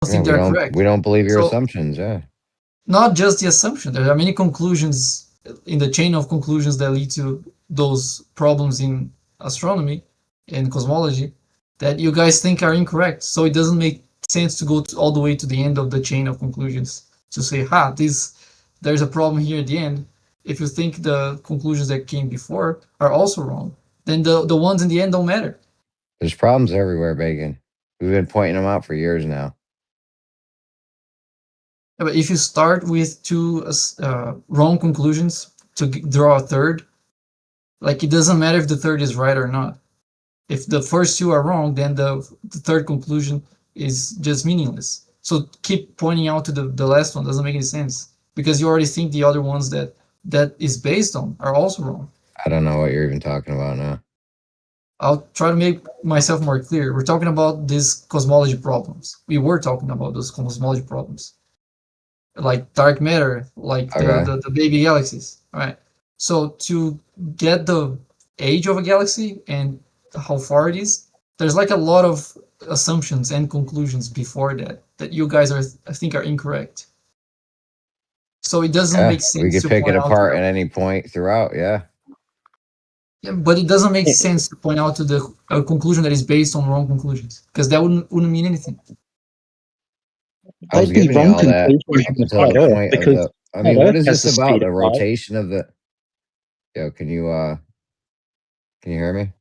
don't think they're correct. We don't believe your So- assumptions. Yeah. Not just the assumption. There are many conclusions in the chain of conclusions that lead to those problems in astronomy and cosmology that you guys think are incorrect. So it doesn't make sense to go all the way to the end of the chain of conclusions to say, there's a problem here at the end. If you think the conclusions that came before are also wrong, then the ones in the end don't matter. There's problems everywhere, Bacon. We've been pointing them out for years now. Yeah, but if you start with two wrong conclusions to draw a third, like it doesn't matter if the third is right or not. If the first two are wrong, then the third conclusion is just meaningless. So keep pointing out to the last one doesn't make any sense because you already think the other ones that is based on are also wrong. I don't know what you're even talking about now. I'll try to make myself more clear. We're talking about these cosmology problems. We were talking about those cosmology problems. Like dark matter, like the baby galaxies. All right. So to get the age of a galaxy and how far it is, there's like a lot of assumptions and conclusions before that you guys I think are incorrect. So it doesn't make sense. We could pick it apart at any point throughout. Yeah. Yeah, but it doesn't make sense to point out to the conclusion that is based on wrong conclusions because that wouldn't mean anything. I was giving you all that up until the point of the. I mean, what is this about? The rotation of the. Yo, can you hear me?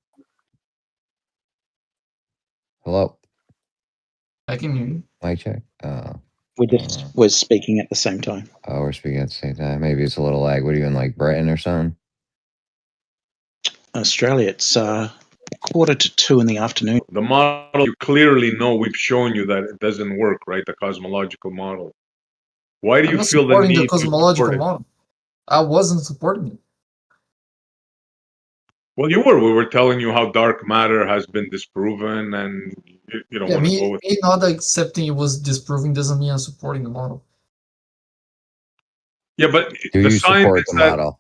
Hello. I can hear you. Mic check. We're speaking at the same time. Oh, we're speaking at the same time. Maybe it's a little lag. What are you in, like Britain or something? Australia, it's 1:45 in the afternoon. The model, you clearly know we've shown you that it doesn't work, right? The cosmological model. Why do you feel the need the cosmological model? I wasn't supporting it. Well, you were. We were telling you how dark matter has been disproven, and you don't want to go with me not accepting it was disproven doesn't mean I'm supporting the model. Yeah, but do the you support the model?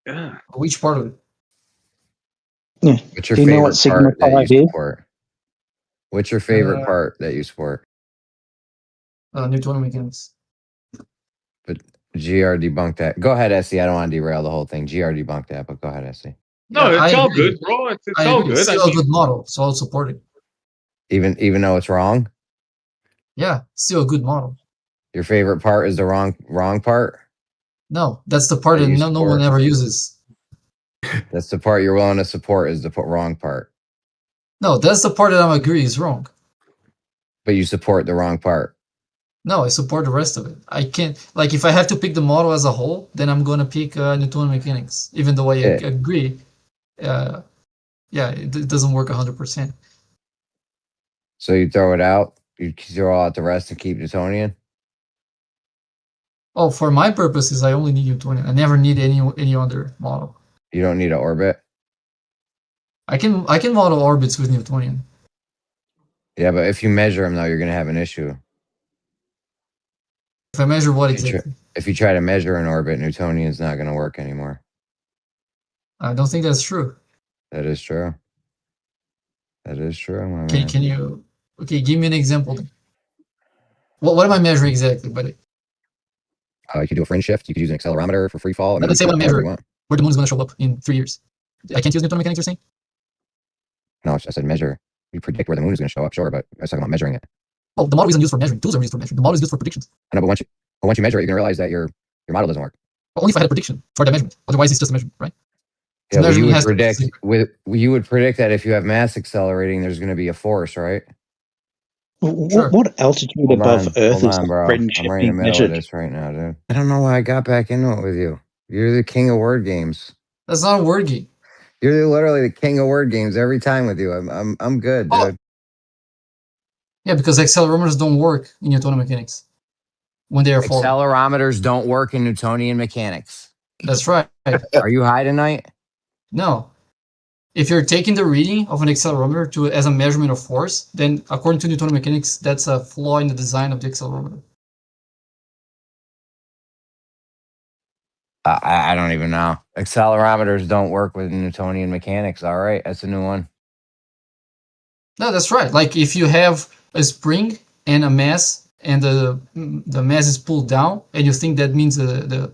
Yeah. Which part of it? Yeah. What's your favorite part that you support? What's your favorite part that you support? Newtonian mechanics. But GR debunked that. Go ahead, SC. I don't want to derail the whole thing. GR debunked that, but go ahead, SC. No, it's all good, bro. It's all good. It's still a good model, so I'll support it. Even though it's wrong? Yeah, still a good model. Your favorite part is the wrong part? No, that's the part that no one ever uses. That's the part you're willing to support is the wrong part. No, that's the part that I agree is wrong. But you support the wrong part. No, I support the rest of it. I can't, like, if I have to pick the model as a whole, then I'm going to pick Newtonian mechanics, even though I agree. It doesn't work 100%. So you throw it out? You throw out the rest and keep Newtonian? Oh, for my purposes, I only need Newtonian. I never need any other model. You don't need an orbit? I can model orbits with Newtonian. Yeah, but if you measure them, though, you're going to have an issue. If I measure what exactly? If you try to measure an orbit, Newtonian is not going to work anymore. I don't think that's true. That is true. That is true. Okay, can you? Okay, give me an example. Then. What am I measuring exactly, buddy? You could do a fringe shift. You could use an accelerometer for free fall. Let's say what I'm measuring, where the moon is going to show up in 3 years. I can't use Newtonian mechanics, you're saying? No, I said measure. You predict where the moon is going to show up, sure, but I was talking about measuring it. Oh, the model isn't used for measuring. Tools are used for measuring. The model is used for predictions. I know, but once you measure it, you're going to realize that your model doesn't work. Well, only if I had a prediction for that measurement. Otherwise, it's just a measurement, right? Yeah, well, you would predict that if you have mass accelerating, there's going to be a force, right? What altitude above Earth is bro. fringe I'm right in the middle of this right now, dude. I don't know why I got back into it with you. You're the king of word games. That's not a word game. You're literally the king of word games every time with you. I'm good, dude. Yeah, because accelerometers don't work in Newtonian mechanics when they are falling. Accelerometers don't work in Newtonian mechanics. That's right. Are you high tonight? No. If you're taking the reading of an accelerometer as a measurement of force, then according to Newtonian mechanics, that's a flaw in the design of the accelerometer. I don't even know. Accelerometers don't work with Newtonian mechanics. All right, that's a new one. No, that's right. Like if you have a spring and a mass, and the mass is pulled down, and you think that means the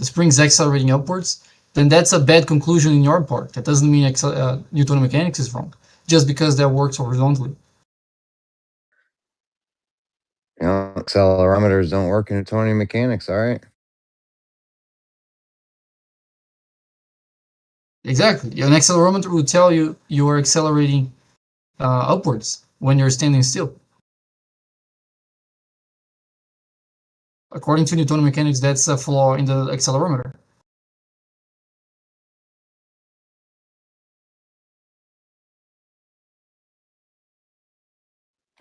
spring is accelerating upwards, then that's a bad conclusion in your part. That doesn't mean Newtonian mechanics is wrong, just because that works horizontally. You know, accelerometers don't work in Newtonian mechanics, all right? Exactly. An accelerometer will tell you you are accelerating upwards when you're standing still. According to Newtonian mechanics, that's a flaw in the accelerometer.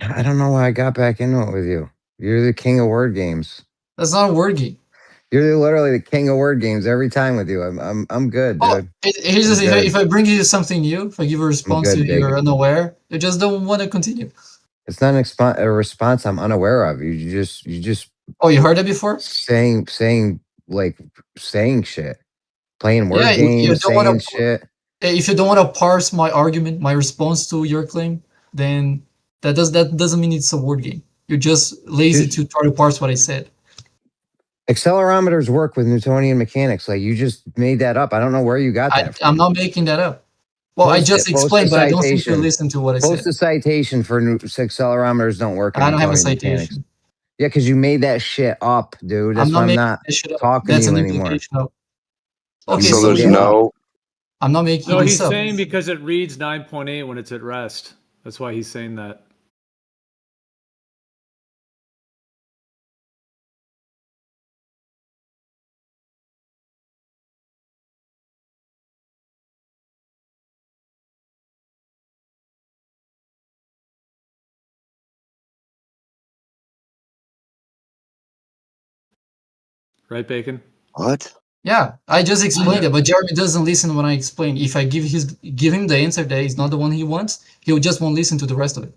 I don't know why I got back into it with you. You're the king of word games. That's not a word game. You're literally the king of word games every time with you. I'm good, dude. Here's the thing. If I bring you something new, if I give a response to you're unaware, you just don't want to continue. It's not a response I'm unaware of. You just. Oh, you heard it before? Saying shit, playing word Yeah, games, saying shit. If you don't want to parse my argument, my response to your claim, then that doesn't mean it's a word game. You're just lazy to try to parse what I said. Accelerometers work with Newtonian mechanics. Like, you just made that up. I don't know where you got that from. I'm not making that up. Well, I just explained, but I don't think you listen to what I said. Post a citation for accelerometers don't work in I don't have a Newtonian citation. mechanics. Yeah, because you made that shit up, dude. That's why I'm not talking That's to you an anymore. implication of. Okay, so there's no. I'm not making No, this he's up. saying because it reads 9.8 when it's at rest. That's why he's saying that. Right, Bacon? What? Yeah, I just explained it, but Jeremy doesn't listen when I explain. If I give him the answer that is not the one he wants, he'll just won't listen to the rest of it.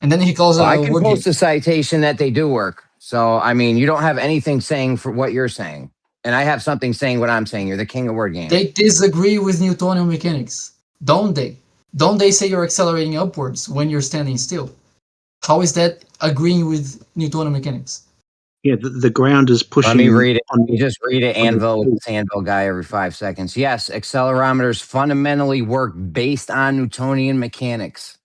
And then he calls I can post a citation that they do work. So, I mean, you don't have anything saying for what you're saying. And I have something saying what I'm saying. You're the king of word games. They disagree with Newtonian mechanics, don't they? Don't they say you're accelerating upwards when you're standing still? How is that agreeing with Newtonian mechanics? Yeah, the ground is pushing. Let me read it. You just read it. Anvil with this Anvil guy every 5 seconds. Yes, accelerometers fundamentally work based on Newtonian mechanics.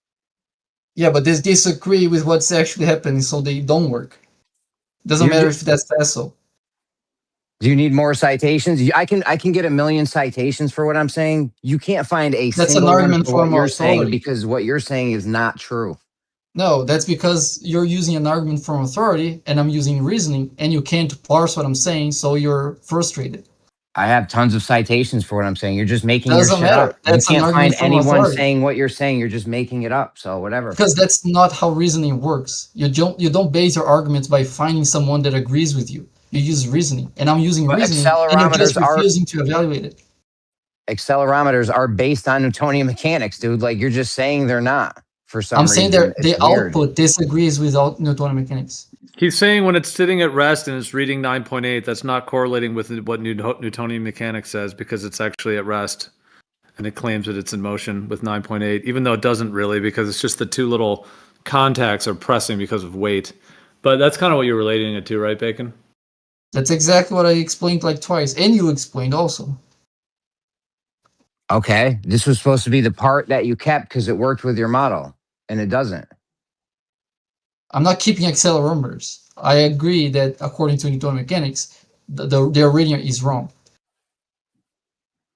Yeah, but they disagree with what's actually happening, so they don't work. Doesn't matter if that's facile. Do you need more citations? I can get a million citations for what I'm saying. You can't find a single one for what you're saying because what you're saying is not true. No, that's because you're using an argument from authority and I'm using reasoning and you can't parse what I'm saying, so you're frustrated. I have tons of citations for what I'm saying. You're just making your shit matter. up. That's you can't find anyone saying what you're saying. You're just making it up. So whatever. Because that's not how reasoning works. You don't base your arguments by finding someone that agrees with you. You use reasoning, and I'm using reasoning, and you're just refusing to evaluate it. Accelerometers are based on Newtonian mechanics, dude. Like, you're just saying they're not for some reason. I'm saying the output disagrees with Newtonian mechanics. He's saying when it's sitting at rest and it's reading 9.8, that's not correlating with what Newtonian mechanics says because it's actually at rest. And it claims that it's in motion with 9.8, even though it doesn't really because it's just the two little contacts are pressing because of weight. But that's kind of what you're relating it to, right, Bacon? That's exactly what I explained like twice. And you explained also. Okay. This was supposed to be the part that you kept because it worked with your model. And it doesn't. I'm not keeping accelerometers. I agree that according to Newtonian mechanics, their reading is wrong.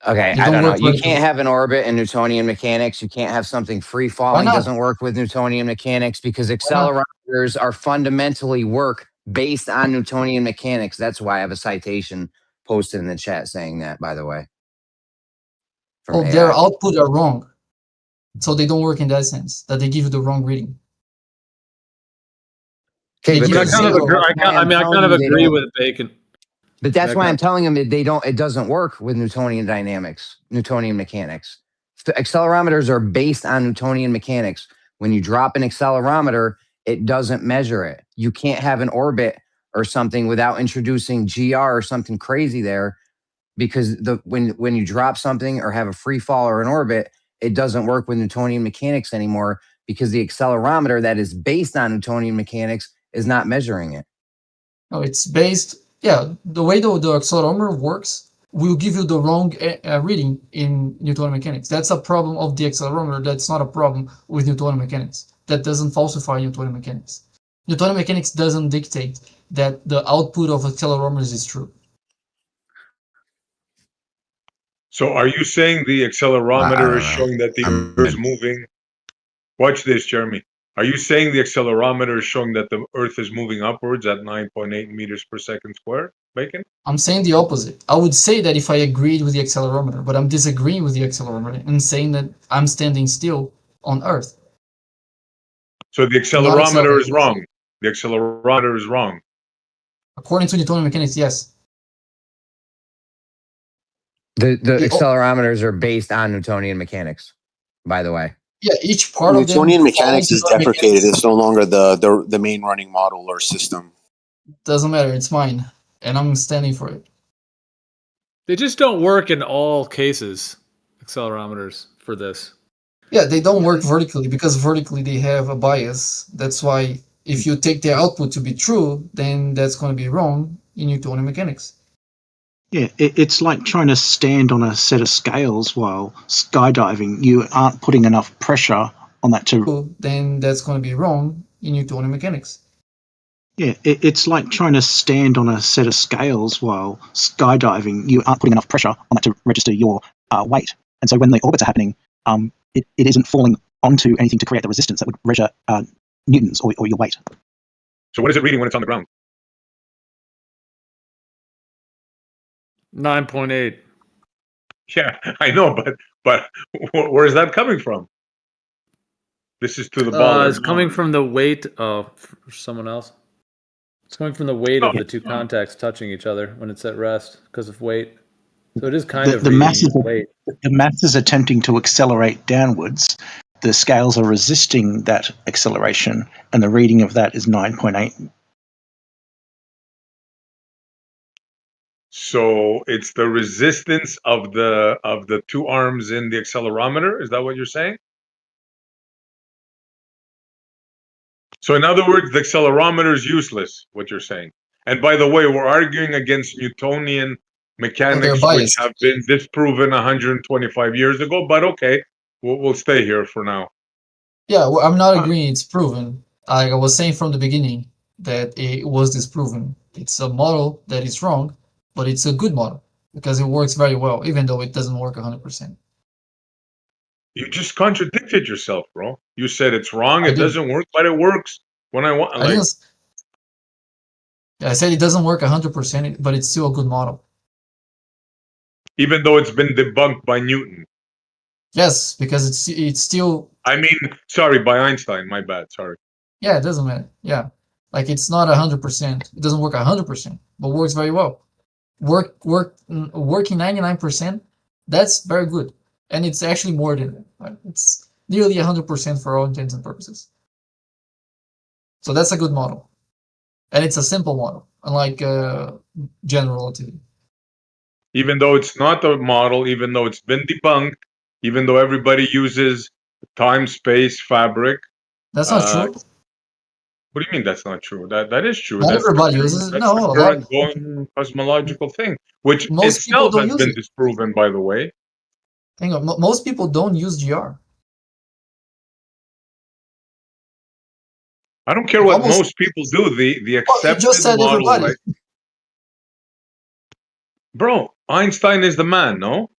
Okay, I don't know. You can't have an orbit in Newtonian mechanics. You can't have something free falling. Doesn't work with Newtonian mechanics because accelerometers are fundamentally work based on Newtonian mechanics. That's why I have a citation posted in the chat saying that, by the way. Their output are wrong. So they don't work in that sense, that they give you the wrong reading. Okay, but I kind of agree with Bacon. But that's why I'm telling them it doesn't work with Newtonian dynamics, Newtonian mechanics. The accelerometers are based on Newtonian mechanics. When you drop an accelerometer, it doesn't measure it. You can't have an orbit or something without introducing GR or something crazy there, because when you drop something or have a free fall or an orbit, it doesn't work with Newtonian mechanics anymore because the accelerometer that is based on Newtonian mechanics is not measuring it. No, it's based. Yeah, the way the accelerometer works will give you the wrong reading in Newtonian mechanics. That's a problem of the accelerometer. That's not a problem with Newtonian mechanics. That doesn't falsify Newtonian mechanics. Newtonian mechanics doesn't dictate that the output of accelerometers is true. So are you saying the accelerometer is showing that the Earth is moving? Watch this, Jeremy. Are you saying the accelerometer is showing that the Earth is moving upwards at 9.8 meters per second square, Bacon? I'm saying the opposite. I would say that if I agreed with the accelerometer, but I'm disagreeing with the accelerometer and saying that I'm standing still on Earth. So the accelerometer is wrong. The accelerometer is wrong. According to Newtonian mechanics, yes. The accelerometers are based on Newtonian mechanics, by the way. Yeah, each part of them. Newtonian mechanics is deprecated. It's no longer the main running model or system. Doesn't matter. It's mine, and I'm standing for it. They just don't work in all cases, accelerometers, for this. Yeah, they don't work vertically because vertically they have a bias. That's why if you take the output to be true, then that's going to be wrong in Newtonian mechanics. Yeah, it's like trying to stand on a set of scales while skydiving. You aren't putting enough pressure on that to... Then that's going to be wrong in Newtonian mechanics. Yeah, it's like trying to stand on a set of scales while skydiving. You aren't putting enough pressure on that to register your weight. And so when the orbits are happening, it isn't falling onto anything to create the resistance that would measure newtons or your weight. So what is it reading when it's on the ground? 9.8. Yeah, I know, but where is that coming from? This is to the ball. It's coming from the weight of someone else. It's coming from the weight of the two contacts touching each other when it's at rest because of weight. So it is kind of the weight. The mass is attempting to accelerate downwards. The scales are resisting that acceleration, and the reading of that is 9.8. So it's the resistance of the two arms in the accelerometer. Is that what you're saying? So in other words, the accelerometer is useless. What you're saying. And by the way, we're arguing against Newtonian mechanics, which have been disproven 125 years ago. But okay, we'll stay here for now. Yeah, well, I'm not agreeing it's proven. Like I was saying from the beginning that it was disproven. It's a model that is wrong, but it's a good model because it works very well, even though it doesn't work 100%. You just contradicted yourself, bro. You said it's wrong, it doesn't work, but it works when I want. Like, I said it doesn't work 100%, but it's still a good model. Even though it's been debunked by Newton. Yes, because it's still. I mean, sorry, by Einstein. My bad. Sorry. Yeah, it doesn't matter. Yeah, like it's not 100%. It doesn't work 100%, but works very well. Working 99%. That's very good, and it's actually more than that. Right? It's nearly 100% for all intents and purposes. So that's a good model, and it's a simple model, unlike general relativity. Even though it's not a model, even though it's been debunked, even though everybody uses time-space fabric. That's not true. What do you mean that's not true? That is true. Not everybody uses it. No, the current going cosmological thing, which itself has been disproven, by the way. Hang on, most people don't use GR. I don't care what most people do. The accepted you just said model, everybody. like, bro, Einstein is the man, no?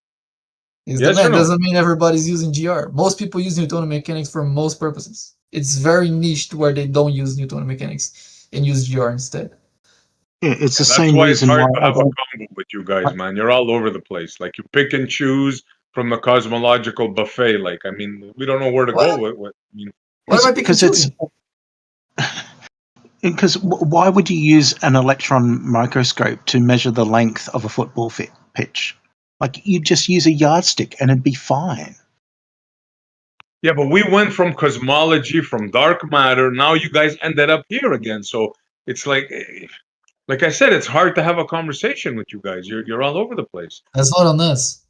He's the man. Doesn't mean everybody's using GR. Most people use Newtonian mechanics for most purposes. It's very niched where they don't use Newtonian mechanics and use GR instead. Yeah, it's the same reason why it's hard to have a combo with you guys, man. You're all over the place. Like, you pick and choose from the cosmological buffet. Like, I mean, we don't know where to go with. I mean, because why would you use an electron microscope to measure the length of a football pitch? Like, you just use a yardstick and it'd be fine. Yeah, but we went from cosmology, from dark matter. Now you guys ended up here again. So it's like I said, it's hard to have a conversation with you guys. You're all over the place. That's not on us.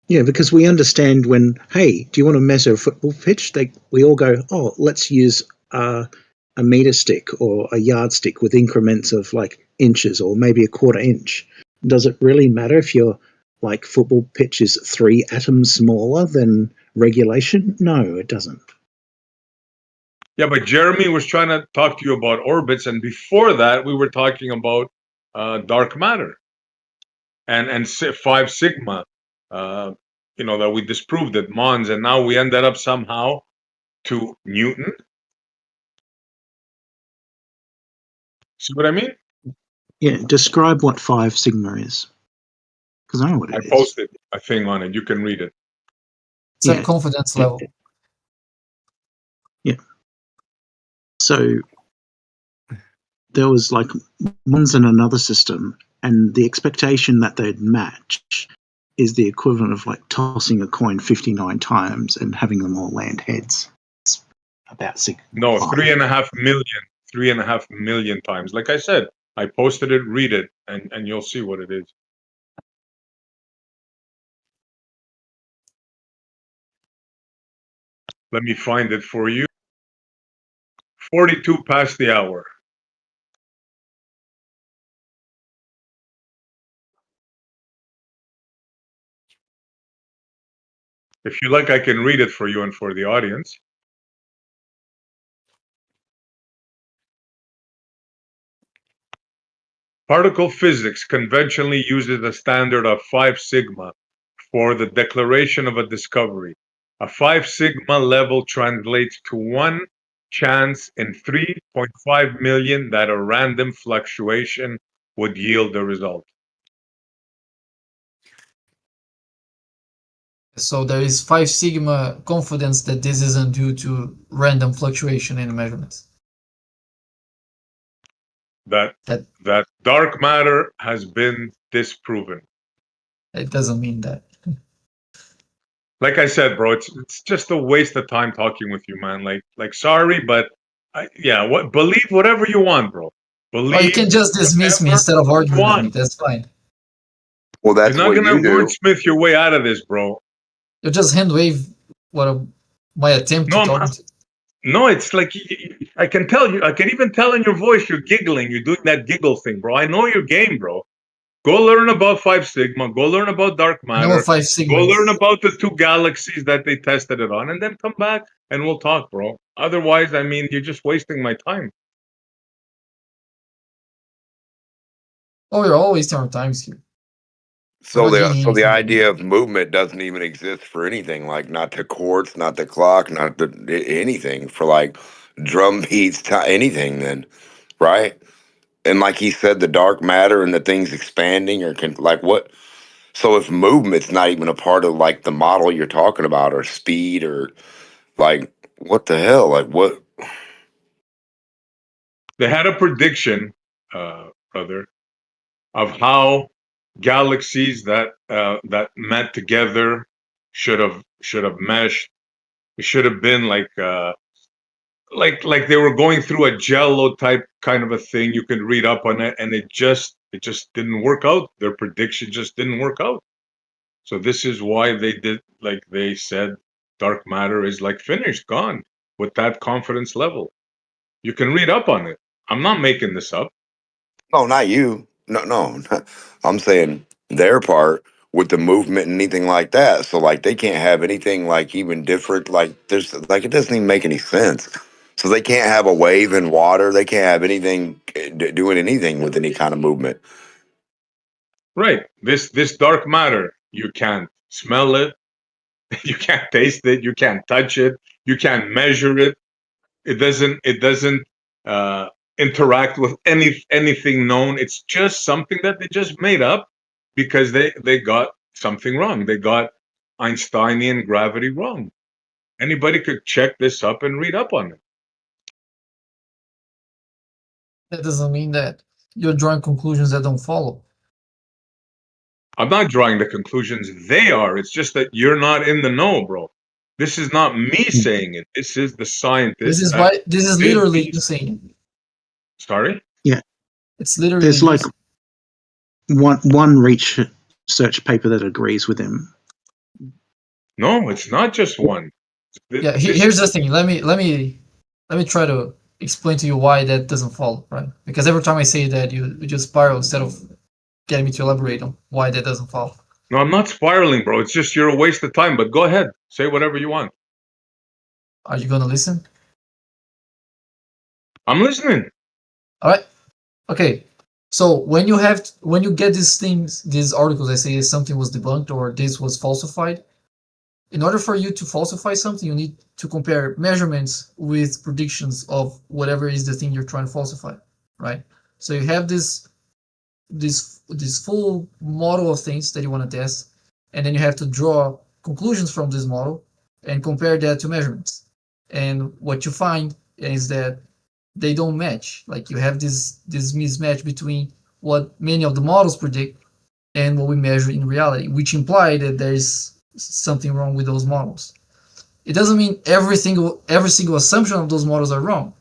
Yeah, because we understand when, hey, do you want to measure a football pitch? We all go, oh, let's use a meter stick or a yardstick with increments of like inches or maybe a quarter inch. Does it really matter if your like football pitch is 3 atoms smaller than regulation? No, it doesn't. Yeah, but Jeremy was trying to talk to you about orbits, and before that, we were talking about dark matter and 5 sigma. That we disproved at Mons, and now we ended up somehow to Newton. See what I mean? Yeah, describe what 5 sigma is. Because I know what it is. I posted a thing on it. You can read it. It's a confidence level. Yeah. So there was like ones in another system, and the expectation that they'd match is the equivalent of like tossing a coin 59 times and having them all land heads. It's about 6. No, 3.5 million. 3.5 million times. Like I said, I posted it, read it, and you'll see what it is. Let me find it for you. 42 past the hour. If you like, I can read it for you and for the audience. Particle physics conventionally uses a standard of 5 sigma for the declaration of a discovery. A 5 sigma level translates to 1 chance in 3.5 million that a random fluctuation would yield the result. So there is 5 sigma confidence that this isn't due to random fluctuation in the measurements. That dark matter has been disproven. It doesn't mean that. Like I said, bro, it's just a waste of time talking with you, man. Like sorry, but believe whatever you want, bro. Believe. Oh, you can just dismiss me instead of arguing with me. That's fine. Well, that's You're not what gonna you do. wordsmith your way out of this, bro. You just hand wave my attempt to talk. No, it's like I can tell you. I can even tell in your voice you're giggling. You're doing that giggle thing, bro. I know your game, bro. Go learn about 5 sigma. Go learn about dark matter. No 5 sigma. Go learn about the 2 galaxies that they tested it on, and then come back and we'll talk, bro. Otherwise, I mean, you're just wasting my time. Oh, you're all wasting our times here. So the idea of movement doesn't even exist for anything, like not the quartz, not the clock, not anything for like drum beats, anything then, right? And like he said, the dark matter and the things expanding or like what? So if movement's not even a part of like the model you're talking about or speed or like what the hell? Like what? They had a prediction, brother, of how galaxies that met together should have meshed. It should have been like they were going through a jello type kind of a thing. You could read up on it, and it just didn't work out. Their prediction just didn't work out. So this is why they did, like they said, dark matter is like finished, gone with that confidence level. You can read up on it. I'm not making this up. No, not you. No. I'm saying their part with the movement and anything like that. So like they can't have anything like even different. Like there's like it doesn't even make any sense. So they can't have a wave in water. They can't have anything doing anything with any kind of movement. Right. This dark matter, you can't smell it, you can't taste it, you can't touch it, you can't measure it. It doesn't interact with anything known. It's just something that they just made up because they got something wrong. They got Einsteinian gravity wrong. Anybody could check this up and read up on it. That doesn't mean that you're drawing conclusions that don't follow. I'm not drawing the conclusions. They are. It's just that you're not in the know, bro. This is not me saying it. This is the scientist. This is literally you saying it. Sorry? Yeah. It's literally there's like one research paper that agrees with him. No, it's not just one. Yeah, here's the thing. Let me try to explain to you why that doesn't follow, right? Because every time I say that, you just spiral instead of getting me to elaborate on why that doesn't follow. No, I'm not spiraling, bro. It's just you're a waste of time. But go ahead, say whatever you want. Are you gonna listen? I'm listening. All right. Okay. So when you get these things, these articles, I say something was debunked or this was falsified. In order for you to falsify something, you need to compare measurements with predictions of whatever is the thing you're trying to falsify, right? So you have this full model of things that you want to test, and then you have to draw conclusions from this model and compare that to measurements. And what you find is that they don't match. Like you have this mismatch between what many of the models predict and what we measure in reality, which imply that there is something wrong with those models. It doesn't mean every single assumption of those models are wrong.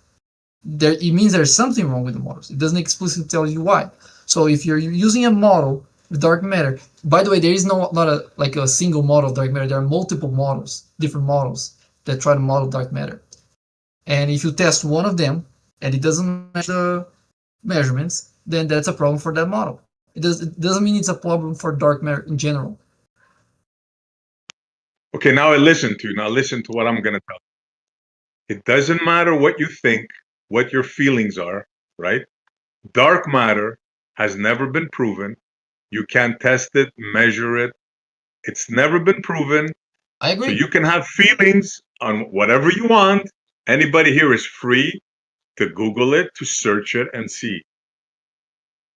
It means there's something wrong with the models. It doesn't explicitly tell you why. So if you're using a model with dark matter, by the way, there is not a single model of dark matter. There are multiple models, different models that try to model dark matter. And if you test one of them and it doesn't match the measurements, then that's a problem for that model. It doesn't mean it's a problem for dark matter in general. Okay, now I listen to you. Now listen to what I'm going to tell you. It doesn't matter what you think, what your feelings are, right? Dark matter has never been proven. You can't test it, measure it. It's never been proven. I agree. So you can have feelings on whatever you want. Anybody here is free to Google it, to search it, and see.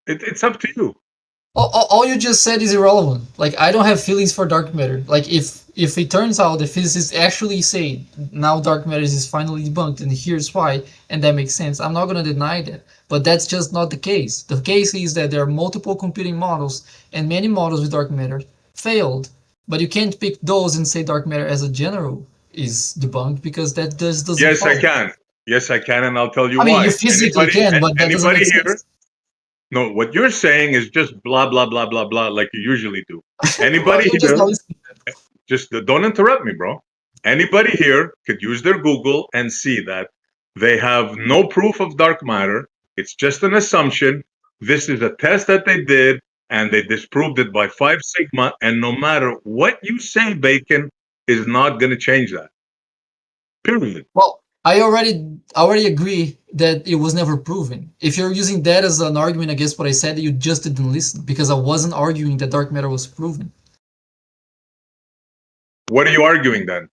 It's up to you. All you just said is irrelevant. Like I don't have feelings for dark matter. Like if it turns out the physicists actually say now dark matter is finally debunked and here's why, and that makes sense, I'm not gonna deny that. But that's just not the case. The case is that there are multiple competing models and many models with dark matter failed. But you can't pick those and say dark matter as a general is debunked because that just doesn't. Yes, follow. I can. Yes, I can, and I'll tell you I why. mean, you physically can, but that doesn't make sense. No, what you're saying is just blah blah blah blah blah, like you usually do. Anybody here? Just don't interrupt me, bro. Anybody here could use their Google and see that they have no proof of dark matter. It's just an assumption. This is a test that they did, and they disproved it by 5 sigma. And no matter what you say, Bacon is not going to change that. Period. Well, I already agree that it was never proven. If you're using that as an argument against what I said, you just didn't listen because I wasn't arguing that dark matter was proven. What are you arguing then?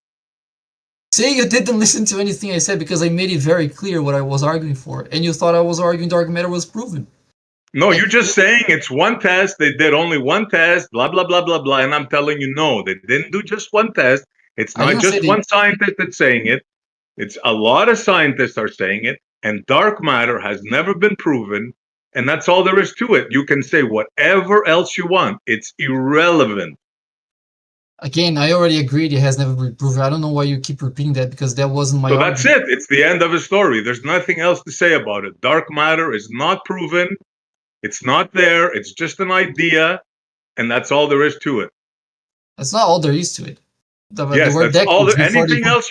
Say you didn't listen to anything I said because I made it very clear what I was arguing for, and you thought I was arguing dark matter was proven. No, you're just saying it's one test. They did only one test, blah, blah, blah, blah, blah. And I'm telling you, no, they didn't do just one test. It's not just one scientist that's saying it. It's a lot of scientists are saying it. And dark matter has never been proven. And that's all there is to it. You can say whatever else you want. It's irrelevant. Again, I already agreed it has never been proven. I don't know why you keep repeating that because that wasn't my argument. So that's it. It's the end of the story. There's nothing else to say about it. Dark matter is not proven. It's not there. It's just an idea. And that's all there is to it. That's not all there is to it. Yes, that's all. Anything else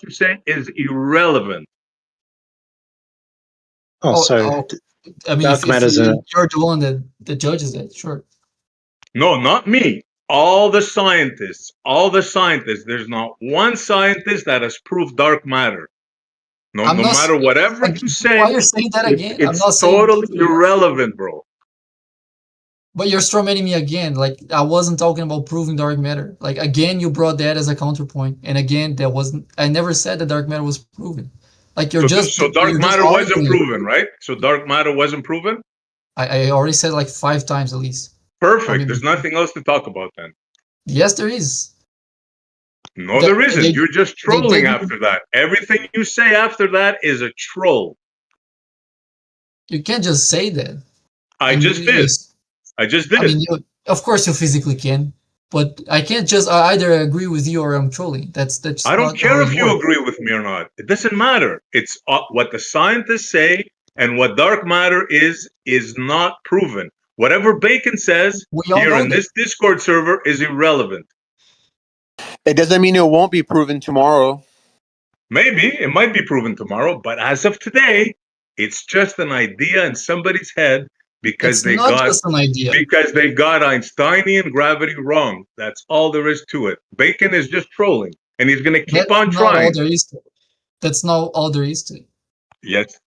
you say is irrelevant. I mean, if you're the one that judges that, sure. No, not me. All the scientists. There's not one scientist that has proved dark matter. No matter whatever you say. Why you're saying that again? It's totally irrelevant, bro. But you're strawmanning me again. Like I wasn't talking about proving dark matter. Like again, you brought that as a counterpoint, and again, that wasn't. I never said that dark matter was proven. Like so dark matter wasn't proven, right? So dark matter wasn't proven. I already said like 5 times at least. Perfect. There's nothing else to talk about then. Yes, there is. No, there isn't. You're just trolling after that. Everything you say after that is a troll. You can't just say that. I just did. I mean, of course you physically can, but I can't just either agree with you or I'm trolling. That's. I don't care if you agree with me or not. It doesn't matter. It's what the scientists say, and what dark matter is not proven. Whatever Bacon says here in this Discord server is irrelevant. It doesn't mean it won't be proven tomorrow. Maybe it might be proven tomorrow, but as of today, it's just an idea in somebody's head because it's not just an idea. Because they got Einsteinian gravity wrong. That's all there is to it. Bacon is just trolling, and he's going to keep on trying. All there is to it. That's not all there is to it. Yes.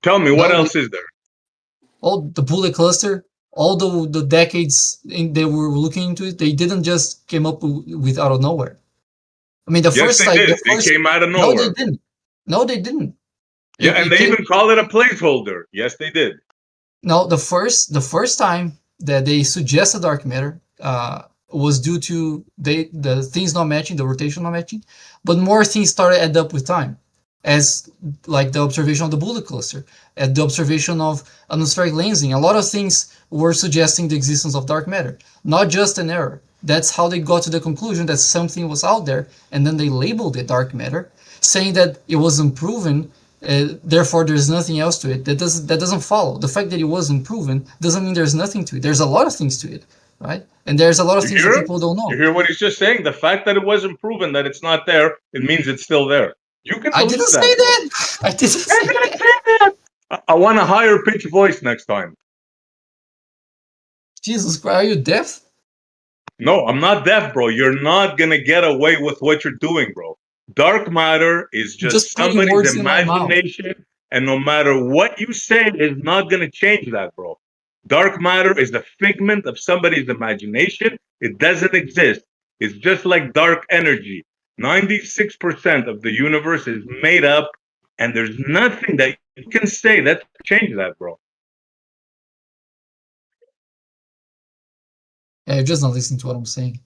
Tell me, what else is there? All the bullet cluster, all the decades they were looking into it, they didn't just came up with out of nowhere. I mean, They came out of nowhere. No, they didn't. No, they didn't. Yeah, and they even call it a placeholder. Yes, they did. No, the first time that they suggested dark matter was due to the things not matching, the rotation not matching, but more things started to add up with time, as like the observation of the bullet cluster, and the observation of atmospheric lensing. A lot of things were suggesting the existence of dark matter, not just an error. That's how they got to the conclusion that something was out there, and then they labeled it dark matter, saying that it wasn't proven. Therefore, there's nothing else to it. That doesn't follow. The fact that it wasn't proven doesn't mean there's nothing to it. There's a lot of things to it, right? And there's a lot of things that people don't know. You hear what he's just saying? The fact that it wasn't proven, that it's not there, it means it's still there. You can. I didn't say that. I didn't say that. I want a higher pitch voice next time. Jesus Christ, are you deaf? No, I'm not deaf, bro. You're not gonna get away with what you're doing, bro. Dark matter is just somebody's imagination, and no matter what you say, is not going to change that, bro. Dark matter is the figment of somebody's imagination. It doesn't exist. It's just like dark energy. 96% of the universe is made up, and there's nothing that you can say that change that, bro. Yeah, you're just not listening to what I'm saying.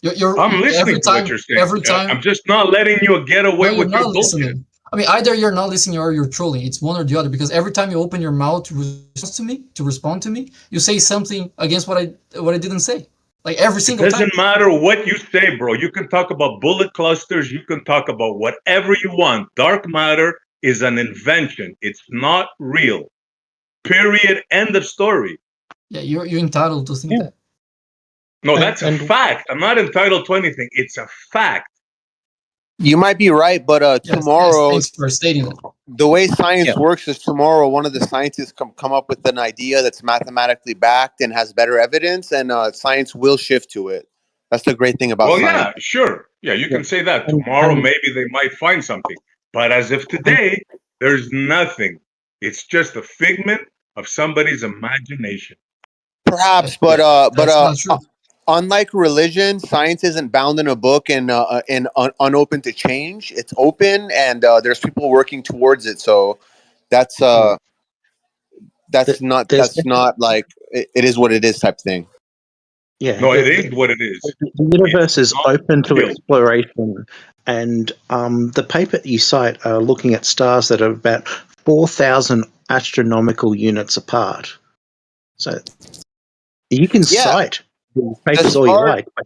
I'm listening to what you're saying. Every time, I'm just not letting you get away with your bullshit. I mean, either you're not listening or you're trolling. It's one or the other. Because every time you open your mouth to respond to me, you say something against what I didn't say. Like every single time. It doesn't matter what you say, bro. You can talk about bullet clusters. You can talk about whatever you want. Dark matter is an invention. It's not real. Period. End of story. Yeah, you're entitled to think that. No, that's a fact. I'm not entitled to anything. It's a fact. You might be right, but tomorrow, thanks for stating that. The way science works is tomorrow one of the scientists come up with an idea that's mathematically backed and has better evidence, and science will shift to it. That's the great thing about science. Yeah, sure. Yeah, you can say that. Tomorrow, maybe they might find something. But as of today, there's nothing. It's just a figment of somebody's imagination. Perhaps, but unlike religion, science isn't bound in a book and unopen to change. It's open, and there's people working towards it. So that's not like it is what it is type thing. Yeah, no, it is what it is. The universe is open to exploration, and the paper that you cite are looking at stars that are about 4,000 astronomical units apart. So you can cite papers all you like, but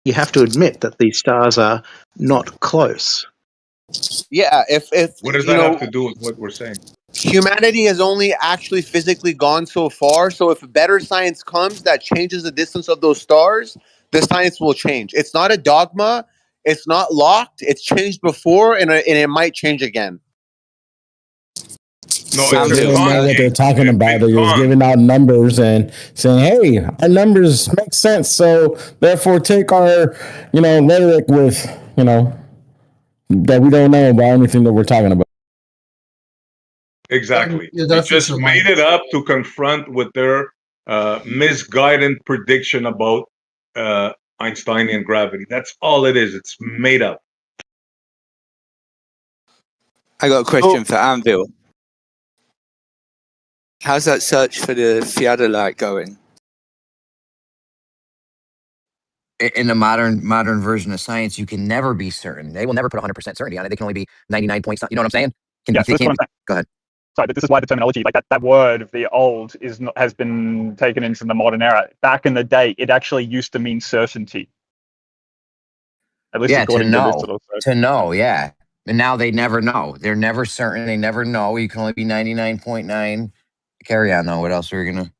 you have to admit that these stars are not close. Yeah, if what does that have to do with what we're saying? Humanity has only actually physically gone so far. So if better science comes that changes the distance of those stars, the science will change. It's not a dogma. It's not locked. It's changed before, and it might change again. No, what they're talking about is giving out numbers and saying, "Hey, our numbers make sense, so therefore take our, rhetoric with, that we don't know about anything that we're talking about." Exactly. They just made it up to confront with their misguided prediction about Einsteinian gravity. That's all it is. It's made up. I got a question for Anvil. How's that search for the theodolite going? In the modern version of science, you can never be certain. They will never put 100% certainty on it. They can only be 99 points. You know what I'm saying? Go ahead. Sorry, but this is why the terminology, like that word of the old, has been taken into the modern era. Back in the day, it actually used to mean certainty. At least according to Aristotle. To know, yeah. And now they never know. They're never certain. They never know. You can only be 99.9. Carry on, though. What else are we going to...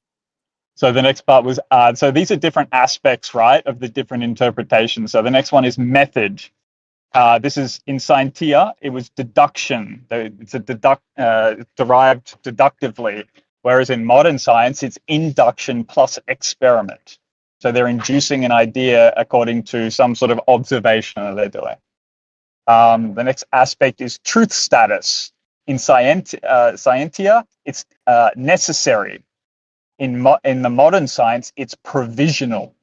So the next part was, so these are different aspects, right, of the different interpretations. So the next one is method. This is in Scientia, it was deduction. It's derived deductively, whereas in modern science, it's induction plus experiment. So they're inducing an idea according to some sort of observation that they're doing. The next aspect is truth status. In Scientia, it's necessary. In the modern science, it's provisional.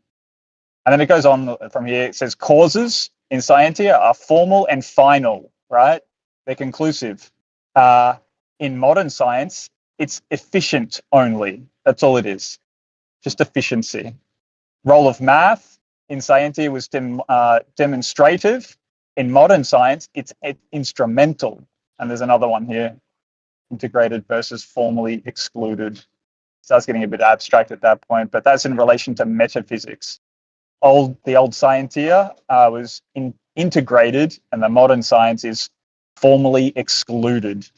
And then it goes on from here. It says causes in Scientia are formal and final, right? They're conclusive. In modern science, it's efficient only. That's all it is. Just efficiency. Role of math in Scientia was demonstrative. In modern science, it's instrumental. And there's another one here, integrated versus formally excluded. Starts getting a bit abstract at that point, but that's in relation to metaphysics. The old Scientia was integrated, and the modern science is formally excluded.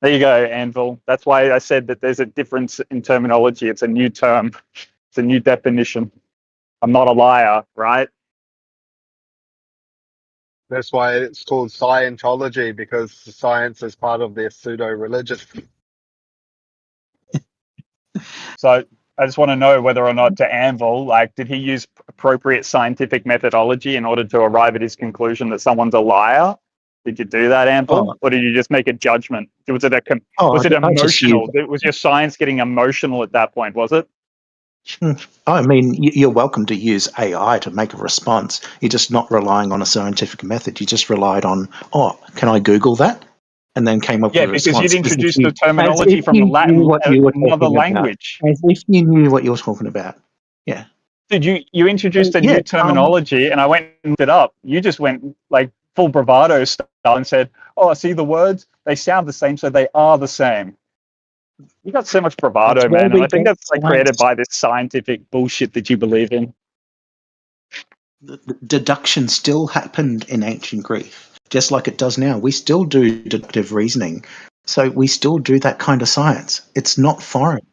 There you go, Anvil. That's why I said that there's a difference in terminology. It's a new term. It's a new definition. I'm not a liar, right? That's why it's called Scientology, because science is part of their pseudo-religion. So I just want to know whether or not to Anvil, like, did he use appropriate scientific methodology in order to arrive at his conclusion that someone's a liar? Did you do that, Anvil? Or did you just make a judgment? Was it emotional? Was your science getting emotional at that point, was it? I mean, you're welcome to use AI to make a response. You're just not relying on a scientific method. You just relied on, can I Google that? And then came up with a response. Yeah, because you'd introduced the terminology from another language. As if you knew what you were talking about. Yeah. Dude, you introduced a new terminology, and I went and looked it up. You just went like full bravado style and said, I see the words. They sound the same, so they are the same. You got so much bravado, man. And I think that's like created by this scientific bullshit that you believe in. The deduction still happened in ancient Greek, just like it does now. We still do deductive reasoning. So we still do that kind of science. It's not foreign.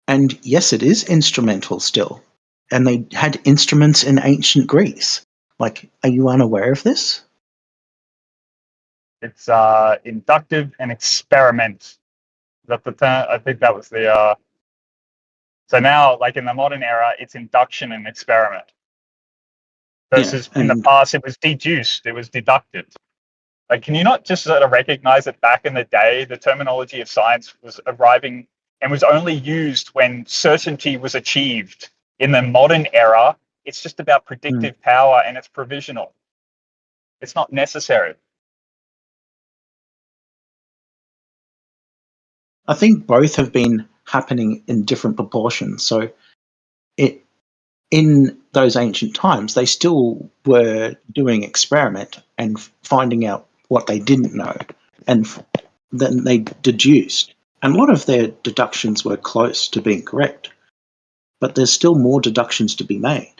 And yes, it is instrumental still. And they had instruments in ancient Greece. Like, are you unaware of this? It's inductive and experiment. That's the term. I think that was the. So now, like in the modern era, it's induction and experiment. Versus in the past, it was deduced. It was deducted. Like, can you not just sort of recognize that back in the day, the terminology of science was arriving and was only used when certainty was achieved? In the modern era, it's just about predictive power, and it's provisional. It's not necessary. I think both have been happening in different proportions. So in those ancient times, they still were doing experiment and finding out what they didn't know, and then they deduced. And a lot of their deductions were close to being correct, but there's still more deductions to be made.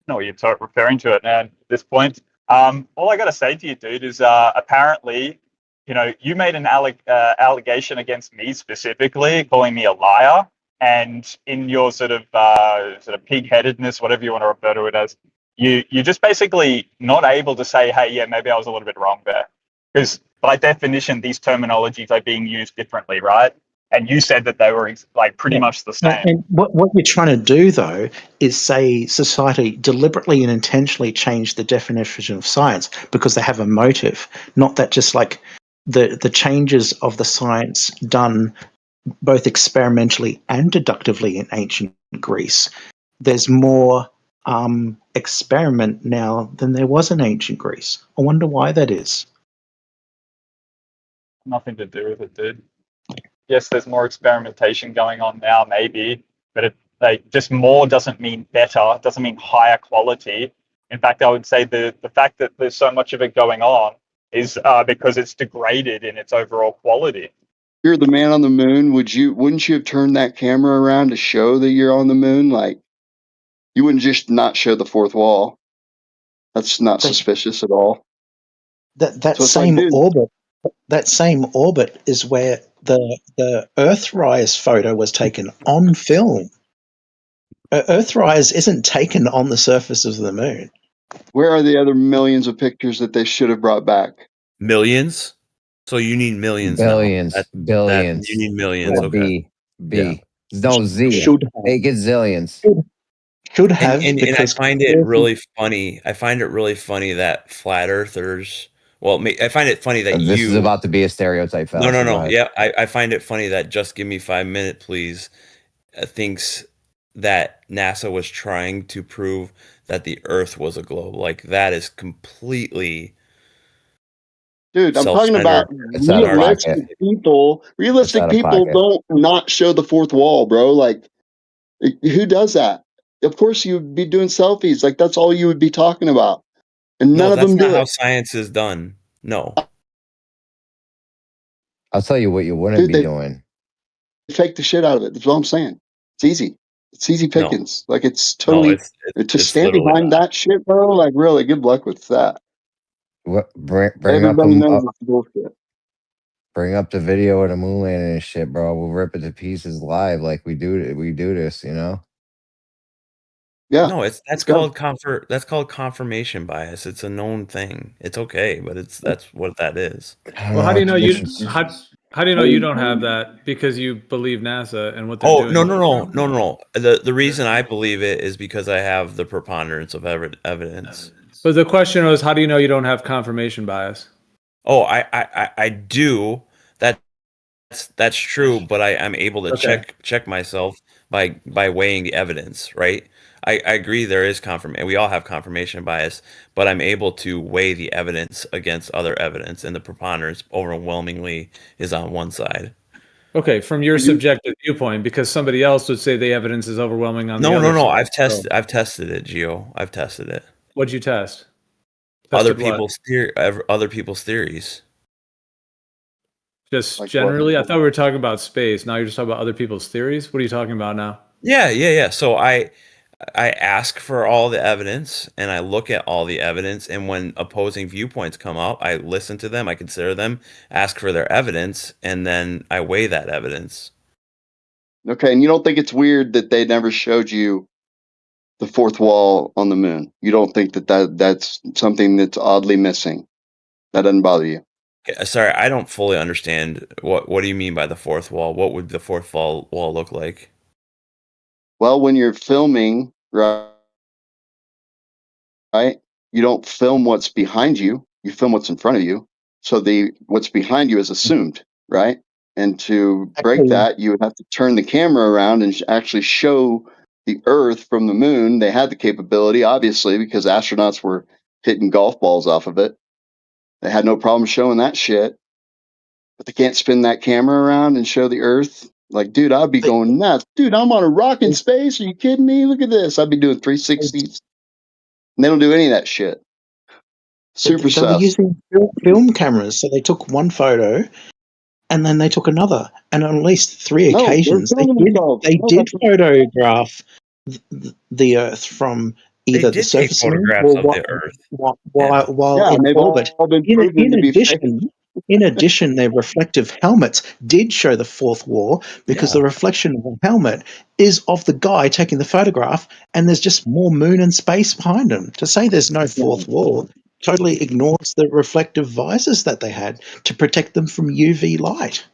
No, you're referring to it, man. At this point, all I got to say to you, dude, is apparently, you made an allegation against me specifically, calling me a liar, and in your sort of pig-headedness, whatever you want to refer to it as, you're just basically not able to say, hey, yeah, maybe I was a little bit wrong there, because by definition, these terminologies are being used differently, right? And you said that they were like pretty much the same. And what you're trying to do, though, is say society deliberately and intentionally changed the definition of science because they have a motive, not that just like the changes of the science done both experimentally and deductively in ancient Greece. There's more experiment now than there was in ancient Greece. I wonder why that is. Nothing to do with it, dude. Yes, there's more experimentation going on now, maybe, but just more doesn't mean better, doesn't mean higher quality. In fact, I would say the fact that there's so much of it going on is because it's degraded in its overall quality. You're the man on the moon. Wouldn't you have turned that camera around to show that you're on the moon? Like, you wouldn't just not show the fourth wall. That's not suspicious at all. That same orbit is where the Earthrise photo was taken on film. Earthrise isn't taken on the surface of the moon. Where are the other millions of pictures that they should have brought back? Millions? So you need millions Billions. now. Billions. You need millions. Okay. B. No Z. Should have. Hey, get zillions. Should have, And I because find it really funny. I find it really funny that flat earthers. Well, I find it funny that This is about to be a stereotype fallacy. No. Yeah, I find it funny that Just Give Me 5 Minutes, Please thinks that NASA was trying to prove that the Earth was a globe. Like, that is completely. Dude, I'm talking about realistic people. Realistic people don't not show the fourth wall, bro. Like, who does that? Of course, you'd be doing selfies. Like, that's all you would be talking about. And none of them do That's not how it. science is done. No. I'll tell you what you wouldn't be doing. Fake the shit out of it. That's all I'm saying. It's easy. It's easy pickings. Like, it's totally. To stand behind that shit, bro, like, really, good luck with that. What, bring Everybody up knows it's bullshit. Bring up the video of the moon landing and shit, bro. We'll rip it to pieces live like we do this, you know? Yeah. No, that's called confirmation bias. It's a known thing. It's okay, but that's what that is. Well, how do you know how do you know you don't have that? Because you believe NASA and what they're doing. No. The reason I believe it is because I have the preponderance of evidence. But the question was, how do you know you don't have confirmation bias? Oh, I do. That's true, but I'm able to check myself by weighing the evidence, right? I agree there is confirmation. We all have confirmation bias, but I'm able to weigh the evidence against other evidence, and the preponderance overwhelmingly is on one side. Okay, from your subjective viewpoint, because somebody else would say the evidence is overwhelming on the other side. No. I've tested it, Gio. I've tested it. What'd you test? Other people's theories. Just like generally? What? I thought we were talking about space. Now you're just talking about other people's theories? What are you talking about now? Yeah. So I ask for all the evidence, and I look at all the evidence, and when opposing viewpoints come up, I listen to them, I consider them, ask for their evidence, and then I weigh that evidence. Okay, and you don't think it's weird that they never showed you the fourth wall on the moon? You don't think that's something that's oddly missing? That doesn't bother you? Sorry, I don't fully understand. What do you mean by the fourth wall? What would the fourth wall look like? Well, when you're filming, right, you don't film what's behind you. You film what's in front of you. So what's behind you is assumed, right? And to break that, you would have to turn the camera around and actually show the Earth from the moon. They had the capability, obviously, because astronauts were hitting golf balls off of it. They had no problem showing that shit. But they can't spin that camera around and show the Earth. Like, dude, I'd be going nuts. Dude, I'm on a rock in space. Are you kidding me? Look at this. I'd be doing 360s. And they don't do any of that shit. Super sus. They were using film cameras. So they took one photo and then they took another. And on at least 3 occasions, they did photograph the Earth from either the surface of the Earth while in orbit. In addition, their reflective helmets did show the fourth wall because the reflection of the helmet is of the guy taking the photograph, and there's just more moon and space behind him. To say there's no fourth wall totally ignores the reflective visors that they had to protect them from UV light.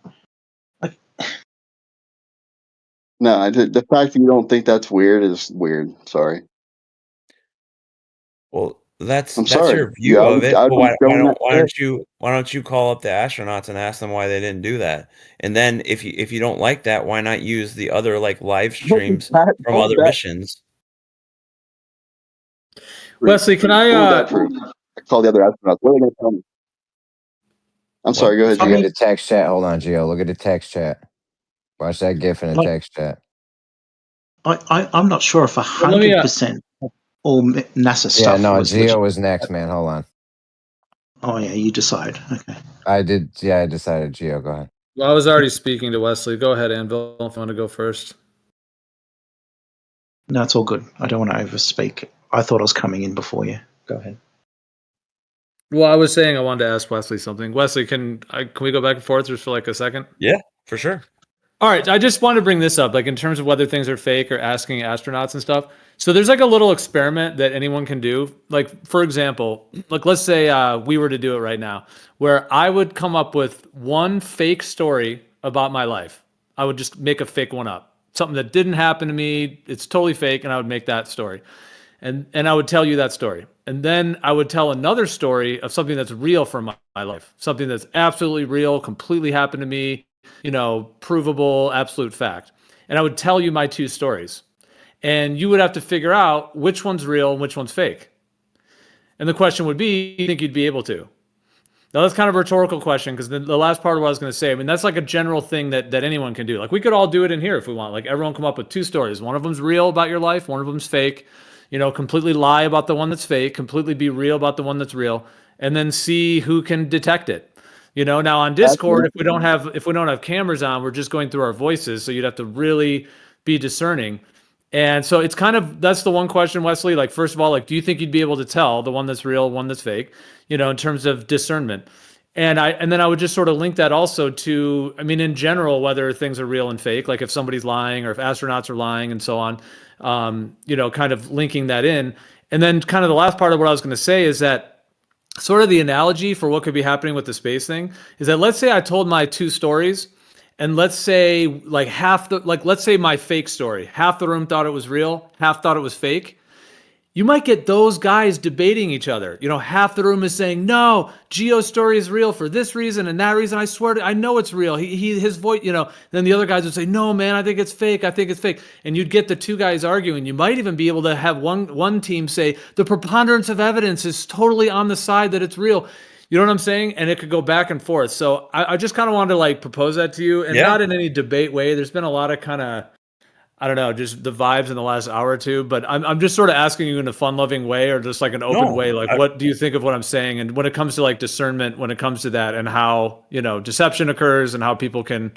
No, the fact that you don't think that's weird is weird. Sorry. Well, that's sorry. your view of it. Why don't you call up the astronauts and ask them why they didn't do that? And then if you don't like that, why not use the other live streams from other missions? Wesley, can I call the other astronauts? What are they going to tell me? I'm sorry. Go ahead. Look at the text chat. Hold on, Gio. Look at the text chat. Watch that GIF in the text chat. I'm not sure if 100% all NASA stuff. Yeah, no, Gio was next, man. Hold on. Oh yeah, you decide. Okay. I did. Yeah, I decided. Gio, go ahead. Well, I was already speaking to Wesley. Go ahead, Anvil, if you want to go first. No, it's all good. I don't want to overspeak. I thought I was coming in before you. Go ahead. Well, I was saying I wanted to ask Wesley something. Wesley, can we go back and forth just for like a second? Yeah, For sure. All right, I just want to bring this up, like in terms of whether things are fake or asking astronauts and stuff. So there's like a little experiment that anyone can do. Like, for example, like let's say we were to do it right now, where I would come up with one fake story about my life. I would just make a fake one up, something that didn't happen to me. It's totally fake, and I would make that story, and I would tell you that story, and then I would tell another story of something that's real from my life, something that's absolutely real, completely happened to me. Provable, absolute fact. And I would tell you my two stories. And you would have to figure out which one's real and which one's fake. And the question would be, do you think you'd be able to? Now, that's kind of a rhetorical question, because the last part of what I was going to say, I mean, that's like a general thing that anyone can do. Like, we could all do it in here if we want. Like, everyone come up with two stories. One of them's real about your life. One of them's fake. Completely lie about the one that's fake. Completely be real about the one that's real. And then see who can detect it. Now on Discord, if we don't have cameras on, we're just going through our voices. So you'd have to really be discerning. And so it's kind of, that's the one question, Wesley. Like, first of all, like, do you think you'd be able to tell the one that's real, one that's fake, in terms of discernment? And then I would just sort of link that also to, I mean, in general, whether things are real and fake, like if somebody's lying or if astronauts are lying and so on, kind of linking that in. And then kind of the last part of what I was going to say is that, sort of the analogy for what could be happening with the space thing is that, let's say I told my two stories, and let's say like let's say my fake story, half the room thought it was real, half thought it was fake. You might get those guys debating each other. Half the room is saying, no, Gio's story is real for this reason and that reason. I swear I know it's real. His voice, then the other guys would say, no, man, I think it's fake. I think it's fake. And you'd get the two guys arguing. You might even be able to have one team say, the preponderance of evidence is totally on the side that it's real. You know what I'm saying? And it could go back and forth. So I just kind of wanted to like propose that to you, and not in any debate way. There's been a lot of kind of, I don't know, just the vibes in the last hour or two, but I'm just sort of asking you in a fun-loving way, or just like an open way. Like, what do you think of what I'm saying? And when it comes to like discernment, when it comes to that, and how, deception occurs, and how people can,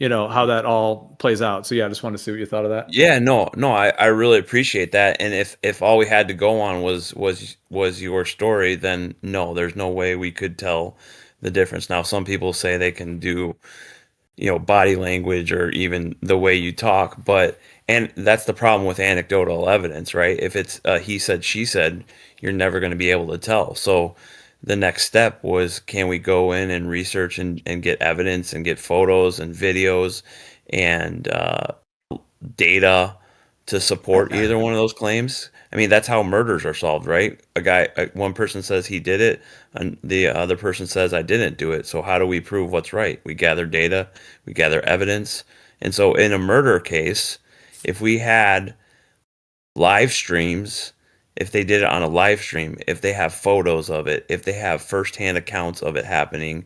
how that all plays out. So yeah, I just want to see what you thought of that. Yeah, no, I really appreciate that. And if all we had to go on was your story, then no, there's no way we could tell the difference. Now, some people say they can do, body language or even the way you talk, and that's the problem with anecdotal evidence, right? If it's he said, she said, you're never going to be able to tell. So the next step was, can we go in and research and get evidence and get photos and videos and data to support either one of those claims? I mean, that's how murders are solved, right? One person says he did it, and the other person says I didn't do it. So how do we prove what's right? We gather data, we gather evidence. And so in a murder case, if we had live streams, if they did it on a live stream, if they have photos of it, if they have firsthand accounts of it happening,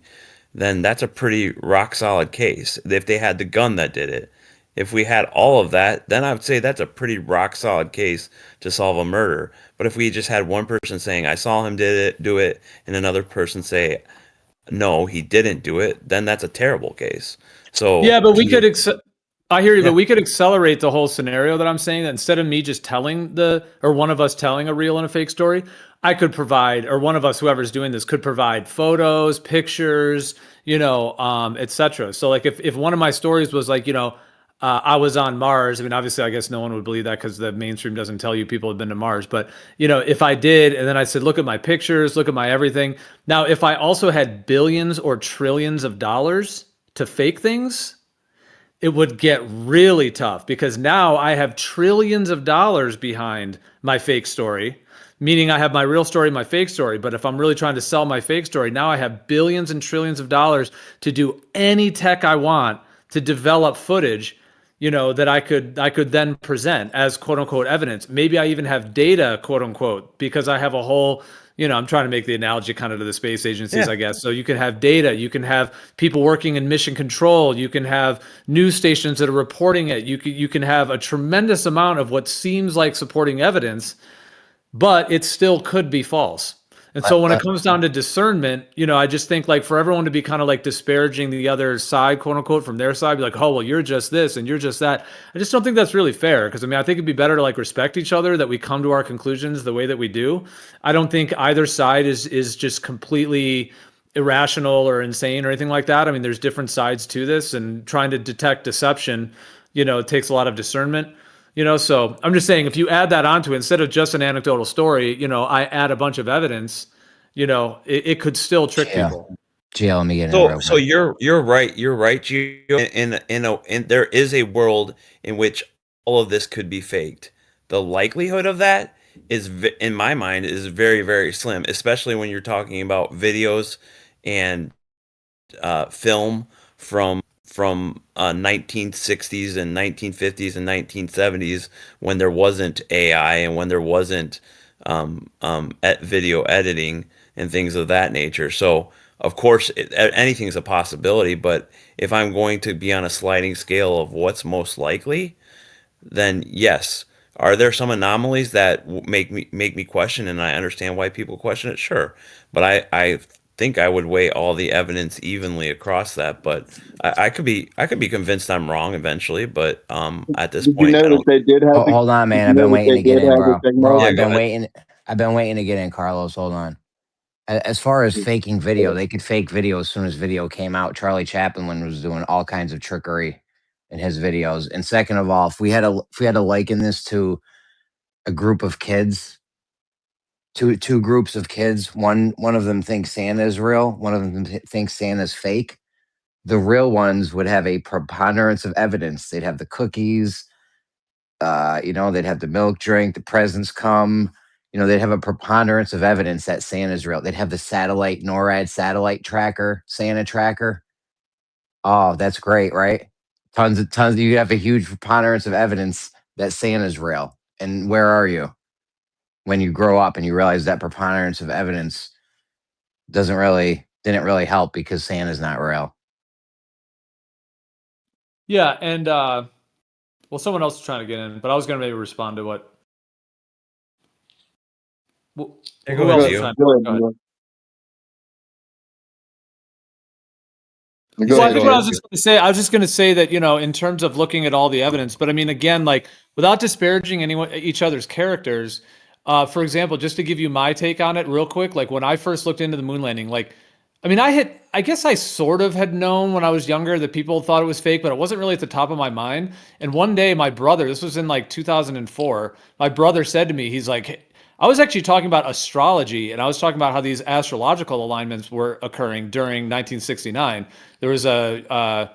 then that's a pretty rock solid case. If they had the gun that did it, if we had all of that, then I would say that's a pretty rock solid case to solve a murder. But if we just had one person saying, I saw him do it, and another person say, no, he didn't do it, then that's a terrible case. So yeah, but we could I hear you, but we could accelerate the whole scenario that I'm saying, that instead of me just telling or one of us telling a real and a fake story, I could provide, or one of us, whoever's doing this, could provide photos, pictures, etc. So like if one of my stories was like, I was on Mars. I mean, obviously, I guess no one would believe that because the mainstream doesn't tell you people have been to Mars. But, if I did, and then I said, look at my pictures, look at my everything. Now, if I also had billions or trillions of dollars to fake things, it would get really tough, because now I have trillions of dollars behind my fake story, meaning I have my real story, my fake story. But if I'm really trying to sell my fake story, now I have billions and trillions of dollars to do any tech I want to develop footage, that I could then present as quote unquote evidence. Maybe I even have data, quote unquote, because I have a whole, I'm trying to make the analogy kind of to the space agencies, I guess. So you can have data, you can have people working in mission control, you can have news stations that are reporting it, you can have a tremendous amount of what seems like supporting evidence, but it still could be false. And so when it comes down to discernment, I just think like for everyone to be kind of like disparaging the other side, quote unquote, from their side, be like, oh, well, you're just this and you're just that. I just don't think that's really fair. Because I mean, I think it'd be better to like respect each other, that we come to our conclusions the way that we do. I don't think either side is just completely irrational or insane or anything like that. I mean, there's different sides to this, and trying to detect deception, it takes a lot of discernment. So I'm just saying, if you add that onto it, instead of just an anecdotal story, I add a bunch of evidence, it could still trick people. Let me get in. So you're right. You're right. In there is a world in which all of this could be faked. The likelihood of that is, in my mind, is very, very slim, especially when you're talking about videos and film from 1960s and 1950s and 1970s, when there wasn't AI and when there wasn't video editing and things of that nature. So of course anything's a possibility, but if I'm going to be on a sliding scale of what's most likely, then yes. Are there some anomalies that make me question, and I understand why people question it? Sure, but I think I would weigh all the evidence evenly across that. But I could be convinced I'm wrong eventually. But at this point, you know that they did have. Hold on, man. I've been waiting to get in, bro. Yeah, I've been waiting to get in, Carlos. Hold on. As far as faking video, they could fake video as soon as video came out. Charlie Chaplin was doing all kinds of trickery in his videos. And second of all, if we had to liken this to a group of kids, two groups of kids, one of them thinks Santa is real, one of them thinks Santa's fake. The real ones would have a preponderance of evidence. They'd have the cookies, they'd have the milk drink, the presents come. They'd have a preponderance of evidence that Santa's real. They'd have the NORAD satellite tracker, Santa tracker. Oh, that's great, right? Tons. You have a huge preponderance of evidence that Santa's real. And where are you when you grow up and you realize that preponderance of evidence didn't really help because Santa's not real? Yeah, and someone else is trying to get in, but I was going to maybe respond to what. Who else is trying to go ahead. So I think what I was just going to say that, in terms of looking at all the evidence, but I mean, again, like without disparaging each other's characters, for example, just to give you my take on it real quick, like when I first looked into the moon landing, I guess I sort of had known when I was younger that people thought it was fake, but it wasn't really at the top of my mind. And one day my brother, this was in like 2004, my brother said to me, he's like, I was actually talking about astrology, and I was talking about how these astrological alignments were occurring during 1969. There was a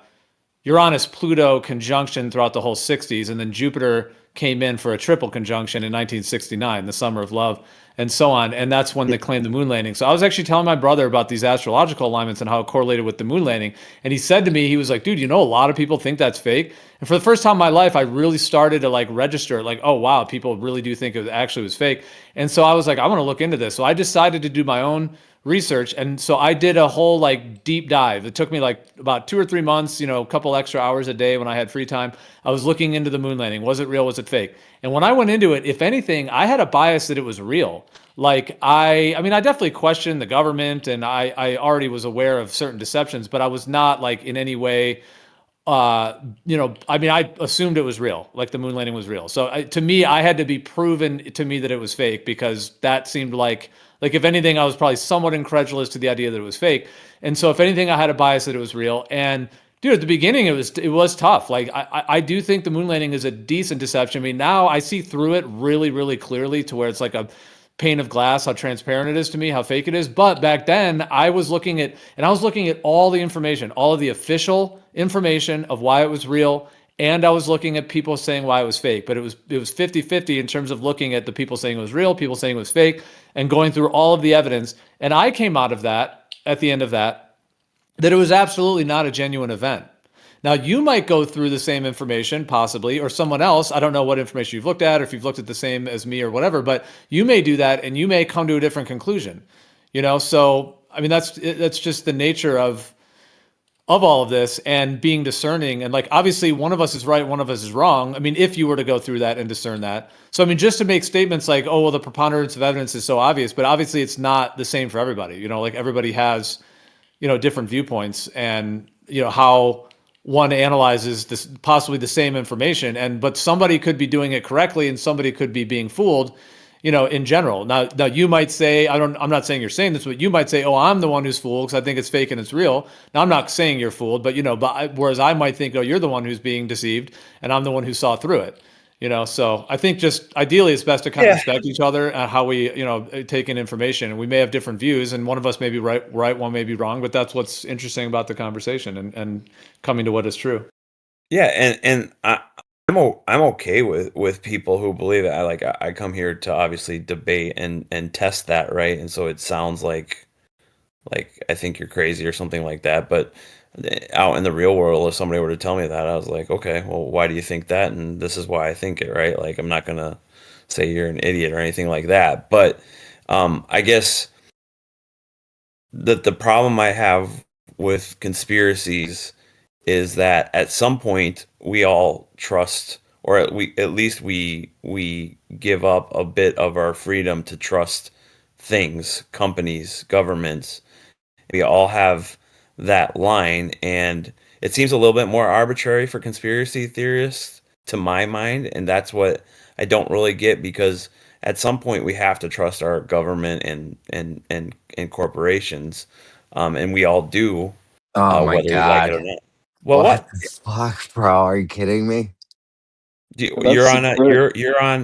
Uranus-Pluto conjunction throughout the whole 60s, and then Jupiter came in for a triple conjunction in 1969, the summer of love, and so on. And that's when they claimed the moon landing. So I was actually telling my brother about these astrological alignments and how it correlated with the moon landing. And he said to me, he was like, dude, a lot of people think that's fake. And for the first time in my life, I really started to register, oh, wow, people really do think it actually was fake. And so I was like, I want to look into this. So I decided to do my own research. And so I did a whole deep dive. It took me about 2 or 3 months, a couple extra hours a day when I had free time. I was looking into the moon landing. Was it real? Was it fake? And when I went into it, if anything, I had a bias that it was real. I definitely questioned the government, and I already was aware of certain deceptions, but I was not in any way, I assumed it was real, the moon landing was real. So to me, I had to be proven to me that it was fake, because that seemed like if anything, I was probably somewhat incredulous to the idea that it was fake. And so if anything, I had a bias that it was real. And dude, at the beginning, it was tough. I do think the moon landing is a decent deception. I mean, now I see through it really, really clearly, to where it's like a pane of glass, how transparent it is to me, how fake it is. But back then I was looking at all the information, all of the official information of why it was real. And I was looking at people saying why it was fake, but it was 50-50 in terms of looking at the people saying it was real, people saying it was fake, and going through all of the evidence. And I came out of that, at the end of that it was absolutely not a genuine event. Now, you might go through the same information, possibly, or someone else. I don't know what information you've looked at, or if you've looked at the same as me or whatever, but you may do that and you may come to a different conclusion. So, I mean, that's just the nature of all of this, and being discerning. And obviously one of us is right, one of us is wrong. I mean, if you were to go through that and discern that. So, I mean, just to make statements like, oh, well, the preponderance of evidence is so obvious, but obviously it's not the same for everybody. Everybody has, different viewpoints, and, how one analyzes this, possibly the same information, but somebody could be doing it correctly and somebody could be being fooled. in general. Now you might say, I'm not saying you're saying this, but you might say, oh, I'm the one who's fooled because I think it's fake and it's real. Now I'm not saying you're fooled, but whereas I might think, oh, you're the one who's being deceived and I'm the one who saw through it. So I think just ideally it's best to kind of respect each other and how we, take in information. And we may have different views and one of us may be right, one may be wrong, but that's what's interesting about the conversation and coming to what is true. Yeah. And I'm okay with people who believe that. I come here to obviously debate and test that, right? And so it sounds like I think you're crazy or something like that. But out in the real world, if somebody were to tell me that, I was like, okay, well, why do you think that? And this is why I think it, right? Like, I'm not gonna say you're an idiot or anything like that. But I guess the problem I have with conspiracies is that at some point we all trust, or at least we give up a bit of our freedom to trust things, companies, governments. We all have that line, and it seems a little bit more arbitrary for conspiracy theorists to my mind, and that's what I don't really get, because at some point we have to trust our government and corporations, and we all do, Oh my whether we like it or God. not. Well, what? The fuck, bro? Are you kidding me? You're on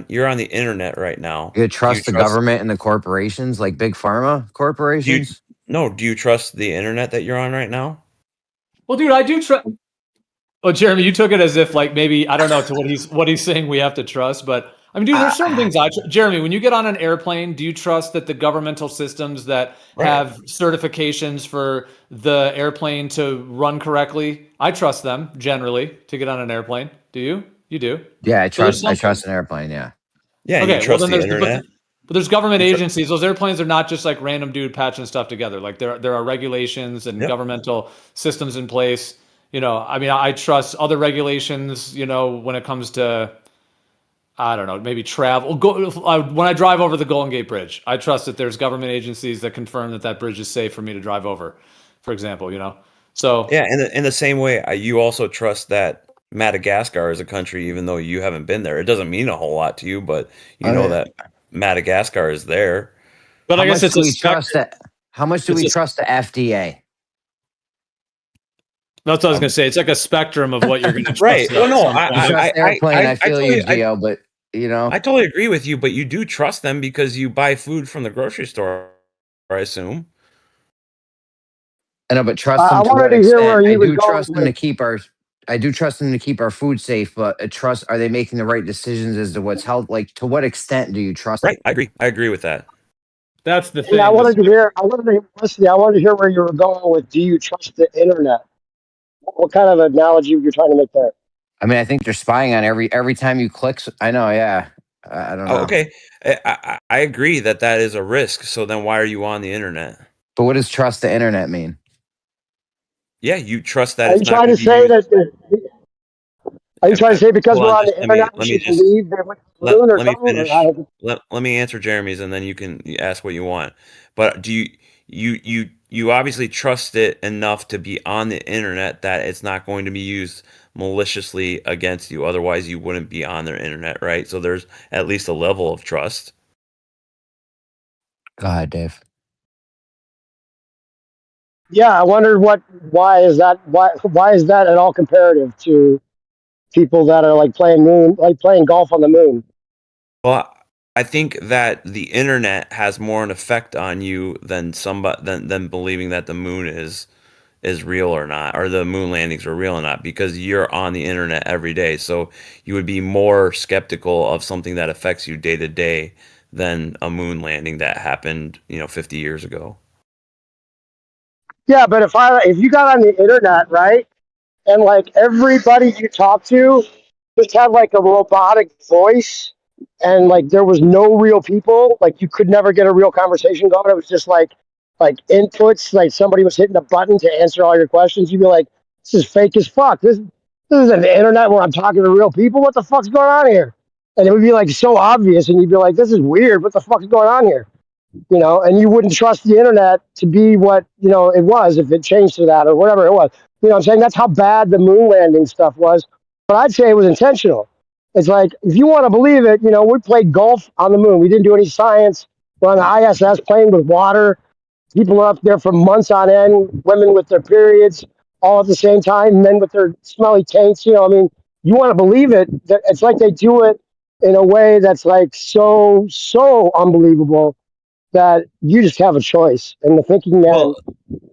the internet right now. You trust the government and the corporations, like big pharma corporations? Do you trust the internet that you're on right now? Well, dude, I do trust. Oh, Jeremy, you took it as if like maybe I don't know to what he's saying we have to trust, but I mean, dude, there's certain things Jeremy, when you get on an airplane, do you trust that the governmental systems that have certifications for the airplane to run correctly? I trust them generally to get on an airplane. Do you? You do? Yeah, I trust an airplane. Yeah. Yeah. Okay. You trust the internet. But there's government agencies. Those airplanes are not just like random dude patching stuff together. Like there are regulations and governmental systems in place. I mean, I trust other regulations. When it comes to, I don't know, maybe travel. When I drive over the Golden Gate Bridge, I trust that there's government agencies that confirm that bridge is safe for me to drive over, for example. So yeah, in the same way, you also trust that Madagascar is a country, even though you haven't been there. It doesn't mean a whole lot to you, but you know that Madagascar is there. But I guess it's how much do we trust the FDA? That's what I was going to say. It's like a spectrum of what you're going to trust. Right. Well, no, I feel you, Gio, but I totally agree with you. But you do trust them because you buy food from the grocery store, I assume. I know, but trust them to what extent? I do trust them to keep our food safe, but are they making the right decisions as to what's health? Like, to what extent do you trust? Right. I agree with that. That's the thing. Yeah, I wanted to hear where you were going with. Do you trust the internet? What kind of analogy you're trying to make there? I mean, I think they're spying on every time you click. I know, yeah. I don't know. Okay, I agree that is a risk. So then, why are you on the internet? But what does trust the internet mean? Yeah, you trust that. Are you trying to say that? Are you trying to say because we're on the internet, we should believe that let me finish. Let me answer Jeremy's, and then you can ask what you want. But do you obviously trust it enough to be on the internet that it's not going to be used maliciously against you? Otherwise, you wouldn't be on their internet, right? So there's at least a level of trust. Go ahead, Dave. Yeah, I wondered why is that at all comparative to people that are like playing golf on the moon? Well, I think that the internet has more an effect on you than believing that the moon is real or not, or the moon landings are real or not, because you're on the internet every day. So you would be more skeptical of something that affects you day to day than a moon landing that happened, 50 years ago. Yeah, but if you got on the internet, right, and like everybody you talk to just had like a robotic voice, and like there was no real people, like you could never get a real conversation going. It was just like inputs, like somebody was hitting a button to answer all your questions. You'd be like, this is fake as fuck. This isn't the internet where I'm talking to real people. What the fuck's going on here? And it would be like so obvious, and you'd be like, this is weird. What the fuck is going on here? And you wouldn't trust the internet to be what, it was if it changed to that or whatever it was. I'm saying? That's how bad the moon landing stuff was. But I'd say it was intentional. It's like, if you want to believe it, we played golf on the moon. We didn't do any science. We're on the ISS playing with water. People are up there for months on end, women with their periods all at the same time, men with their smelly taints. You want to believe it. It's like they do it in a way that's like so unbelievable that you just have a choice. And the thinking man,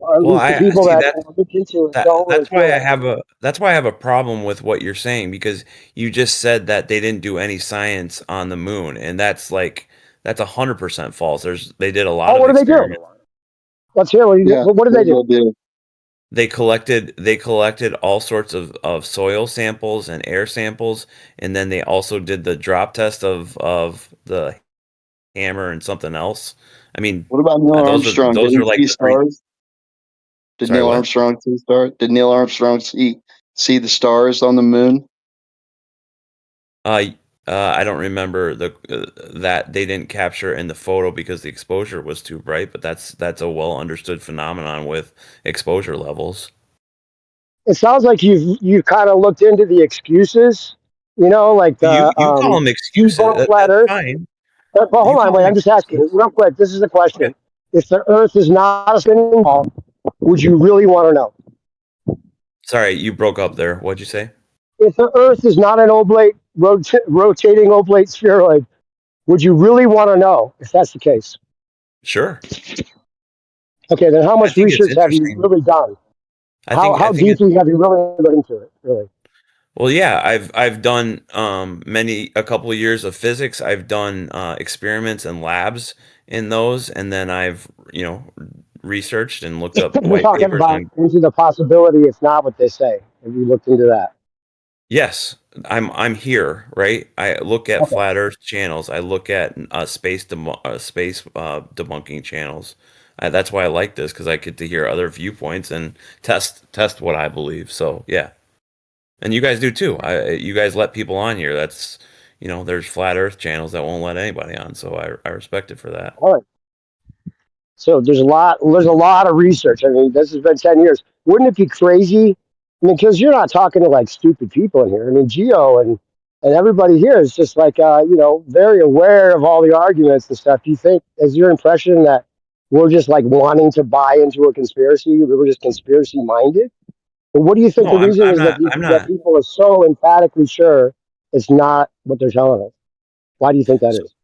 or at Well, least the I people see that that look into it, don't really that's why feel I it. have a problem with what you're saying, because you just said that they didn't do any science on the moon, and that's 100% false. They did a lot Oh, of what do they do? experiments. Let's hear Yeah, what did they do? They collected all sorts of soil samples and air samples, and then they also did the drop test of the hammer and something else. I mean, What about Neil those are Armstrong? Did those he are like see the three. stars? Did Sorry, Neil what? Armstrong see stars? Did Neil Armstrong see the stars on the moon? Uh, I don't remember that they didn't capture in the photo because the exposure was too bright, but that's a well understood phenomenon with exposure levels. It sounds like you've kind of looked into the excuses, like You the you call them excuses. debunk flat That's Earth. fine. But You hold on, call wait. them I'm just asking excuses. real quick. This is a Okay. question. If the Earth is not a spinning ball, would you really want to know? Sorry, you broke up there. What'd you say? If the Earth is not an rotating oblate spheroid, would you really want to know if that's the case? Sure. Okay, then how I much think it's research have you interesting. really done? I How think it's deeply have you really looked into it? Really? well, yeah. I've done a couple of years of physics. I've done experiments and labs in those, and then I've researched and looked up We're white talking papers about on. into the possibility it's not what they say. Have you looked into that? Yes, I'm here, right? I look at Okay. flat Earth channels. I look at space debunking channels. That's why I like this, because I get to hear other viewpoints and test what I believe. So yeah, and you guys do too. You guys let people on here. There's flat Earth channels that won't let anybody on. So I respect it for that. All right. So there's a lot of research. I mean, this has been 10 years. Wouldn't it be crazy? I mean, because you're not talking to like stupid people in here. I mean, Geo and everybody here is just like very aware of all the arguments and stuff. Do you think, is your impression that we're just like wanting to buy into a conspiracy? We're just conspiracy minded? But what do you think No, the reason I'm is that not. I'm that not. people are so emphatically sure it's not what they're telling us? Why do you think that is?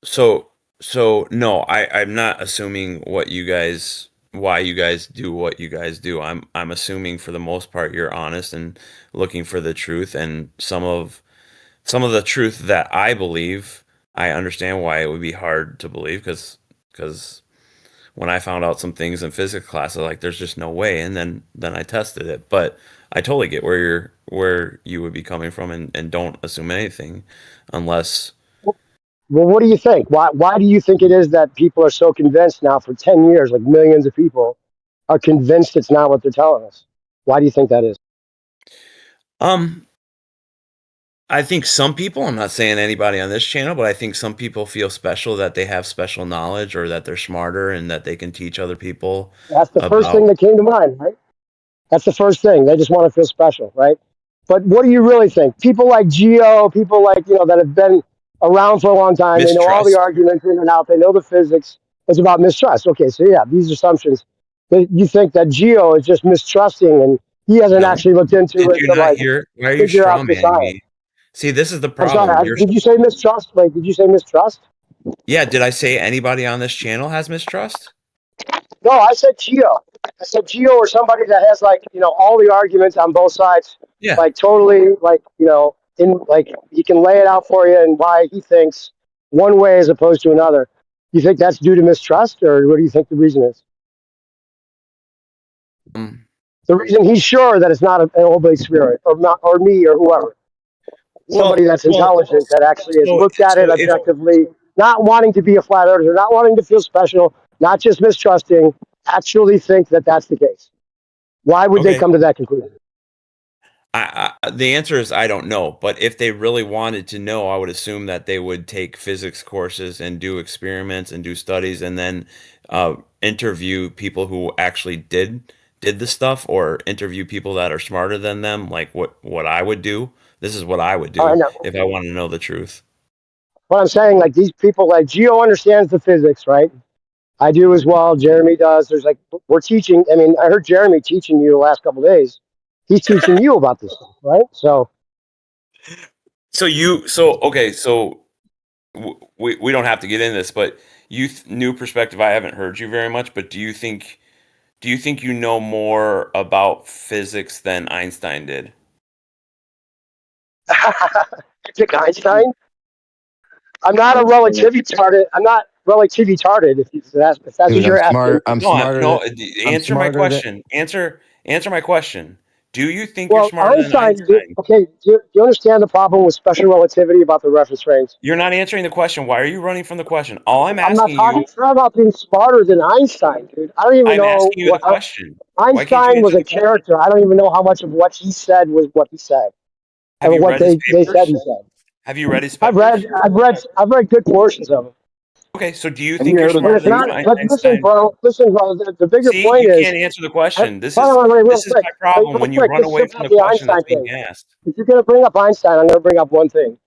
So, so no, I'm not assuming why you guys do what you guys do. I'm assuming for the most part you're honest and looking for the truth, and some of the truth that I believe, I understand why it would be hard to believe, because when I found out some things in physics class, I was like, there's just no way, and then I tested it. But I totally get where you would be coming from, and don't assume anything unless. Well, what do you think? Why do you think it is that people are so convinced now for 10 years, like millions of people are convinced it's not what they're telling us? Why do you think that is? Um, I think some people, I'm not saying anybody on this channel, but I think some people feel special, that they have special knowledge, or that they're smarter and that they can teach other people That's the first thing about. that came to mind, right? That's the first thing. They just want to feel special, right? But what do you really think? People like Geo, people like, that have been around for a long time, they know all the Mistrust. arguments in and out, they know the physics. It's about mistrust. Okay, so yeah, these assumptions. You think that Geo is just mistrusting and he hasn't No. actually looked into Did it you to not like hear? Why are you figure straw out the manning science. me? See, this is the I'm sorry, problem. did you say mistrust? Like, did you say mistrust? Yeah, did I say anybody on this channel has mistrust? No, I said Geo. I said Geo or somebody that has like, all the arguments on both sides, Yeah. like totally like, in like he can lay it out for you and why he thinks one way as opposed to another. You think that's due to mistrust, or what do you think the reason is? Um, The reason he's sure that it's not an oblate spirit or not, or me or whoever. Somebody well, that's well, intelligent that actually has so looked at it so if objectively, not wanting to be a flat earther, not wanting to feel special, not just mistrusting, actually think that that's the case. Why would they okay, come to that conclusion? the answer is I don't know. But if they really wanted to know, I would assume that they would take physics courses and do experiments and do studies, and then interview people who actually did the stuff, or interview people that are smarter than them, like what I would do. This is what I would do if I wanted to know the truth. What I'm saying, like these people, like Geo understands the physics, right? I do as well. Jeremy does. There's like we're teaching. I mean, I heard Jeremy teaching you the last couple of days. He's teaching you about this stuff, right? So okay, so we don't have to get into this, but new perspective. I haven't heard you very much, but do you think you know more about physics than Einstein did? pick Einstein. I'm not a relativity retarded. I'm not relatively retarded. If that's what you're asking. I'm smarter. No, answer my question. Answer my question. Do you think you're Well, smarter than Einstein? Okay, do you understand the problem with special relativity about the reference frames? You're not answering the question. Why are you running from the question? All I'm I'm not asking talking you. about being smarter than Einstein, dude. I don't even I'm know asking you the question. Why can't you Einstein was answer a the question? character. I don't even know how much of what he said was what he said, Have or you what read his they said papers? he said. Have you read his I've papers? read good portions of them. Okay, so do you Have think you you're heard of But smarter it's than not. But Einstein? listen, bro. The bigger See, point you is, can't answer the question. This hold is on, wait, real my quick. Wait, problem real when you quick. run This is away from about the the question Einstein that's being thing. asked. If you're gonna bring up Einstein, I'm gonna bring up one thing.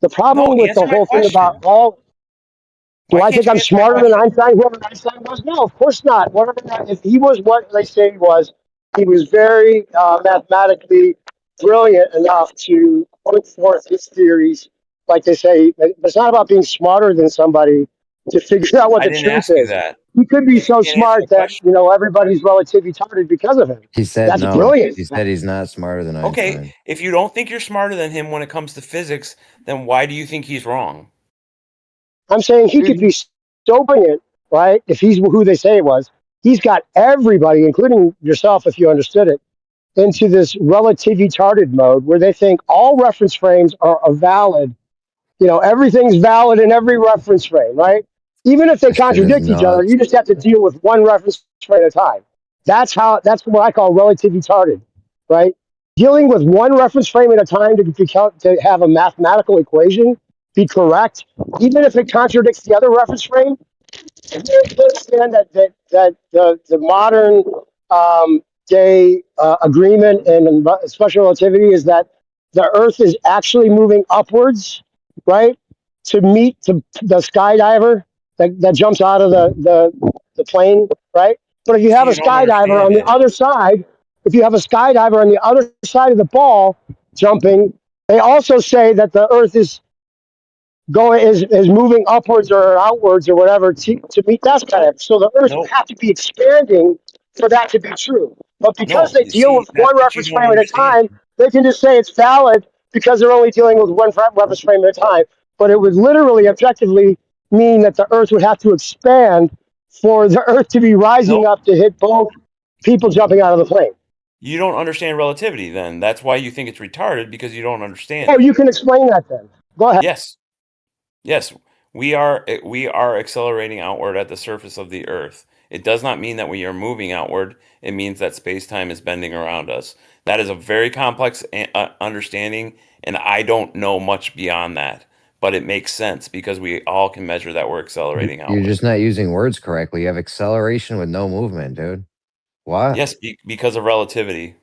The No, problem with the answer my whole thing about question. all. Do Why I can't think you I'm answer my smarter than question? Einstein? Whoever Einstein was? No, of course not. If he was what they say he was very mathematically brilliant enough to put forth his theories. Like they say, but it's not about being smarter than somebody to figure out what I the didn't truth ask you is. that. He could be If you so can't answer the smart that question, everybody's relatively retarded because of him. He said That's no. brilliant. He said he's not smarter than okay. Einstein. If you don't think you're smarter than him when it comes to physics, then why do you think he's wrong? I'm saying he could be so brilliant, right? If he's who they say he was, he's got everybody, including yourself, if you understood it, into this relative retarded mode where they think all reference frames are valid. Everything's valid in every reference frame, right? Even if they This shit is contradict each other, nuts. you just have to deal with one reference frame at a time. That's what I call relative retarded, right? Dealing with one reference frame at a time to have a mathematical equation be correct, even if it contradicts the other reference frame. You understand that the modern day agreement and special relativity is that the Earth is actually moving upwards, right, to meet the skydiver that jumps out of the plane, right? But if you So have a you don't skydiver understand on the it. other side, if you have a skydiver on the other side of the ball jumping, they also say that the Earth is moving upwards or outwards or whatever to meet that skydiver. So the Earth would Nope. have to be expanding for that to be true. But because No, they you deal see, with that's one what you reference don't frame at a understand. time, they can just say it's valid because they're only dealing with one reference frame at a time. But it would literally, objectively mean that the Earth would have to expand for the Earth to be rising Nope. up to hit both people jumping out of the plane. You don't understand relativity then. That's why you think it's retarded, because you don't understand Oh, it. you can explain that then. Go ahead. Yes. Yes. We are accelerating outward at the surface of the Earth. It does not mean that we are moving outward. It means that space-time is bending around us. That is a very complex understanding, and I don't know much beyond that. But it makes sense because we all can measure that we're accelerating You're outward. just not using words correctly. You have acceleration with no movement, dude. What? Yes, because of relativity.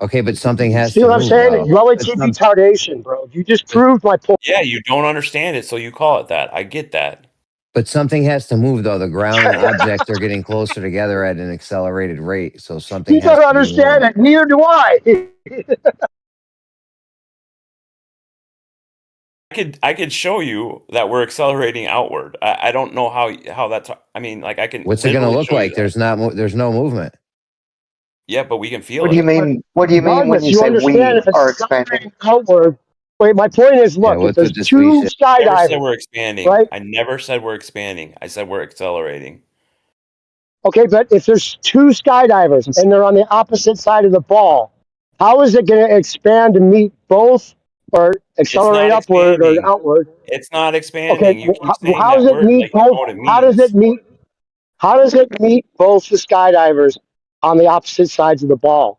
Okay, but something has See to what I'm move, saying? though. Relative retardation, bro. You just proved my point. Yeah, you don't understand it, so you call it that. I get that. But something has to move, though. The ground and objects are getting closer together at an accelerated rate, so something You has don't to be understand moving. it. Neither do I. I could show you that we're accelerating outward. I don't know how that's. I mean, like I can What's it going to literally look show you like? that. There's no movement. Yeah, but we can feel What do you it. mean? What do you mean when Regardless, you you say understand we if it's are expanding? accelerating outward. Wait, my point is, Yeah, look, if what's there's with the two spaceship? Never said skydivers, we're expanding. right? I never said we're expanding. I said we're accelerating. Okay, but if there's two skydivers and they're on the opposite side of the ball, how is it going to expand to meet both or It's accelerate not upward or expanding. outward? It's not Okay, expanding. You keep saying how that does it word meet like you both? know what it How does it means. meet? How does it meet both the skydivers on the opposite sides of the ball?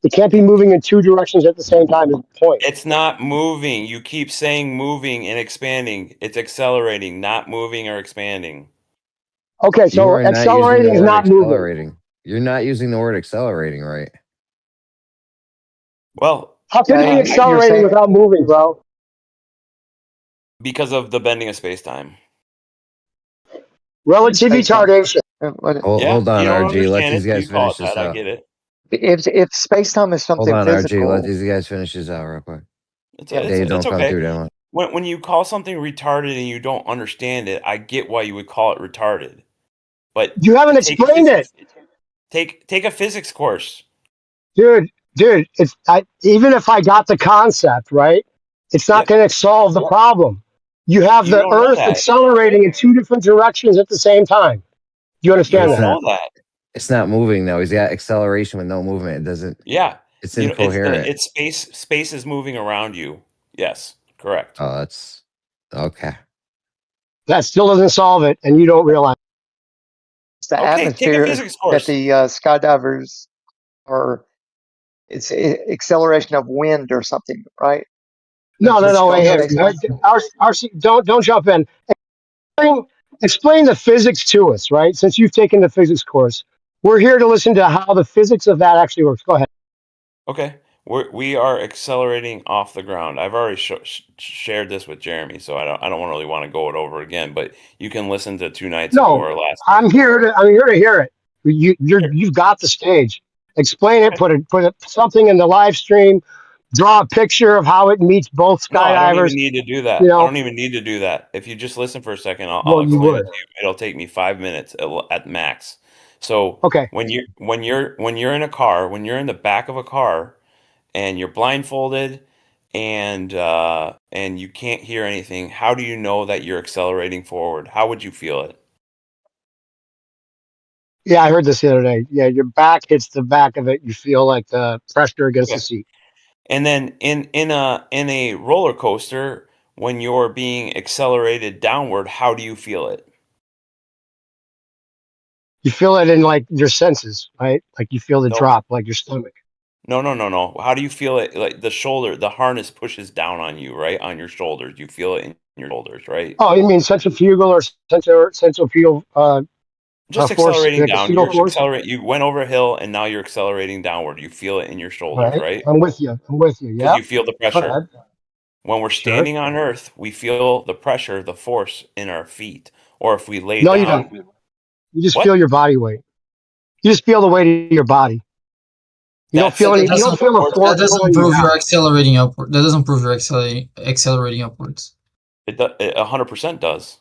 It can't be moving in two directions at the same time. Is the point? It's not moving. You keep saying moving and expanding. It's accelerating, not moving or expanding. Okay, You so are not using the accelerating is word not moving. accelerating. You're not using the word accelerating right. Well, How can you be accelerating without moving, bro? Because of the bending of space-time. Relative retardation. Hold on, RG. Let these guys finish this out. I get it. If space-time is something hold on, physical, RG. Let these guys finish this out real quick. It's don't come okay. through that much. When you call something retarded and you don't understand it, I get why you would call it retarded. But you haven't explained it. Take a physics course. Dude, it's even if I got the concept, right? It's not going to solve the problem. You have the Earth accelerating in two different directions at the same time. You understand that? It's not moving though. He's got acceleration with no movement. It doesn't. Yeah. It's incoherent. It's space. Space is moving around you. Yes, correct. Oh, that's okay. That still doesn't solve it, and you don't realize. It's the atmosphere that the skydivers are. It's acceleration of wind or something, right? No. Wait, RC, don't jump in. Explain the physics to us, right? Since you've taken the physics course, we're here to listen to how the physics of that actually works. Go ahead. Okay, we are accelerating off the ground. I've already shared this with Jeremy, so I don't really want to go it over again. But you can listen to 2 nights ago or last. I'm here to hear it. You've got the stage. Explain it. Put something in the live stream. Draw a picture of how it meets both skydivers. No, I don't even need to do that. I don't even need to do that. If you just listen for a second, I'll explain it to you. It'll take me 5 minutes at max. So when you're in a car, when you're in the back of a car, and you're blindfolded, and you can't hear anything, how do you know that you're accelerating forward? How would you feel it? Yeah, I heard this the other day. Yeah, your back hits the back of it. You feel like the pressure against the seat. And then in a roller coaster, when you're being accelerated downward, how do you feel it? You feel it in like your senses, right? Like you feel the drop, like your stomach. No. How do you feel it? Like the shoulder, the harness pushes down on you, right? On your shoulders. You feel it in your shoulders, right? Oh, you mean centrifugal or centrifugal? Just accelerating down. You went over a hill and now you're accelerating downward. You feel it in your shoulders, right? I'm with you. Yeah. Because you feel the pressure. When we're standing on Earth, we feel the pressure, the force in our feet. Or if we lay down. No, you don't. You just feel your body weight. You just feel the weight of your body. You don't feel any. You don't feel a force. That doesn't prove you're accelerating upward. That doesn't prove you're accelerating upwards. It 100% does.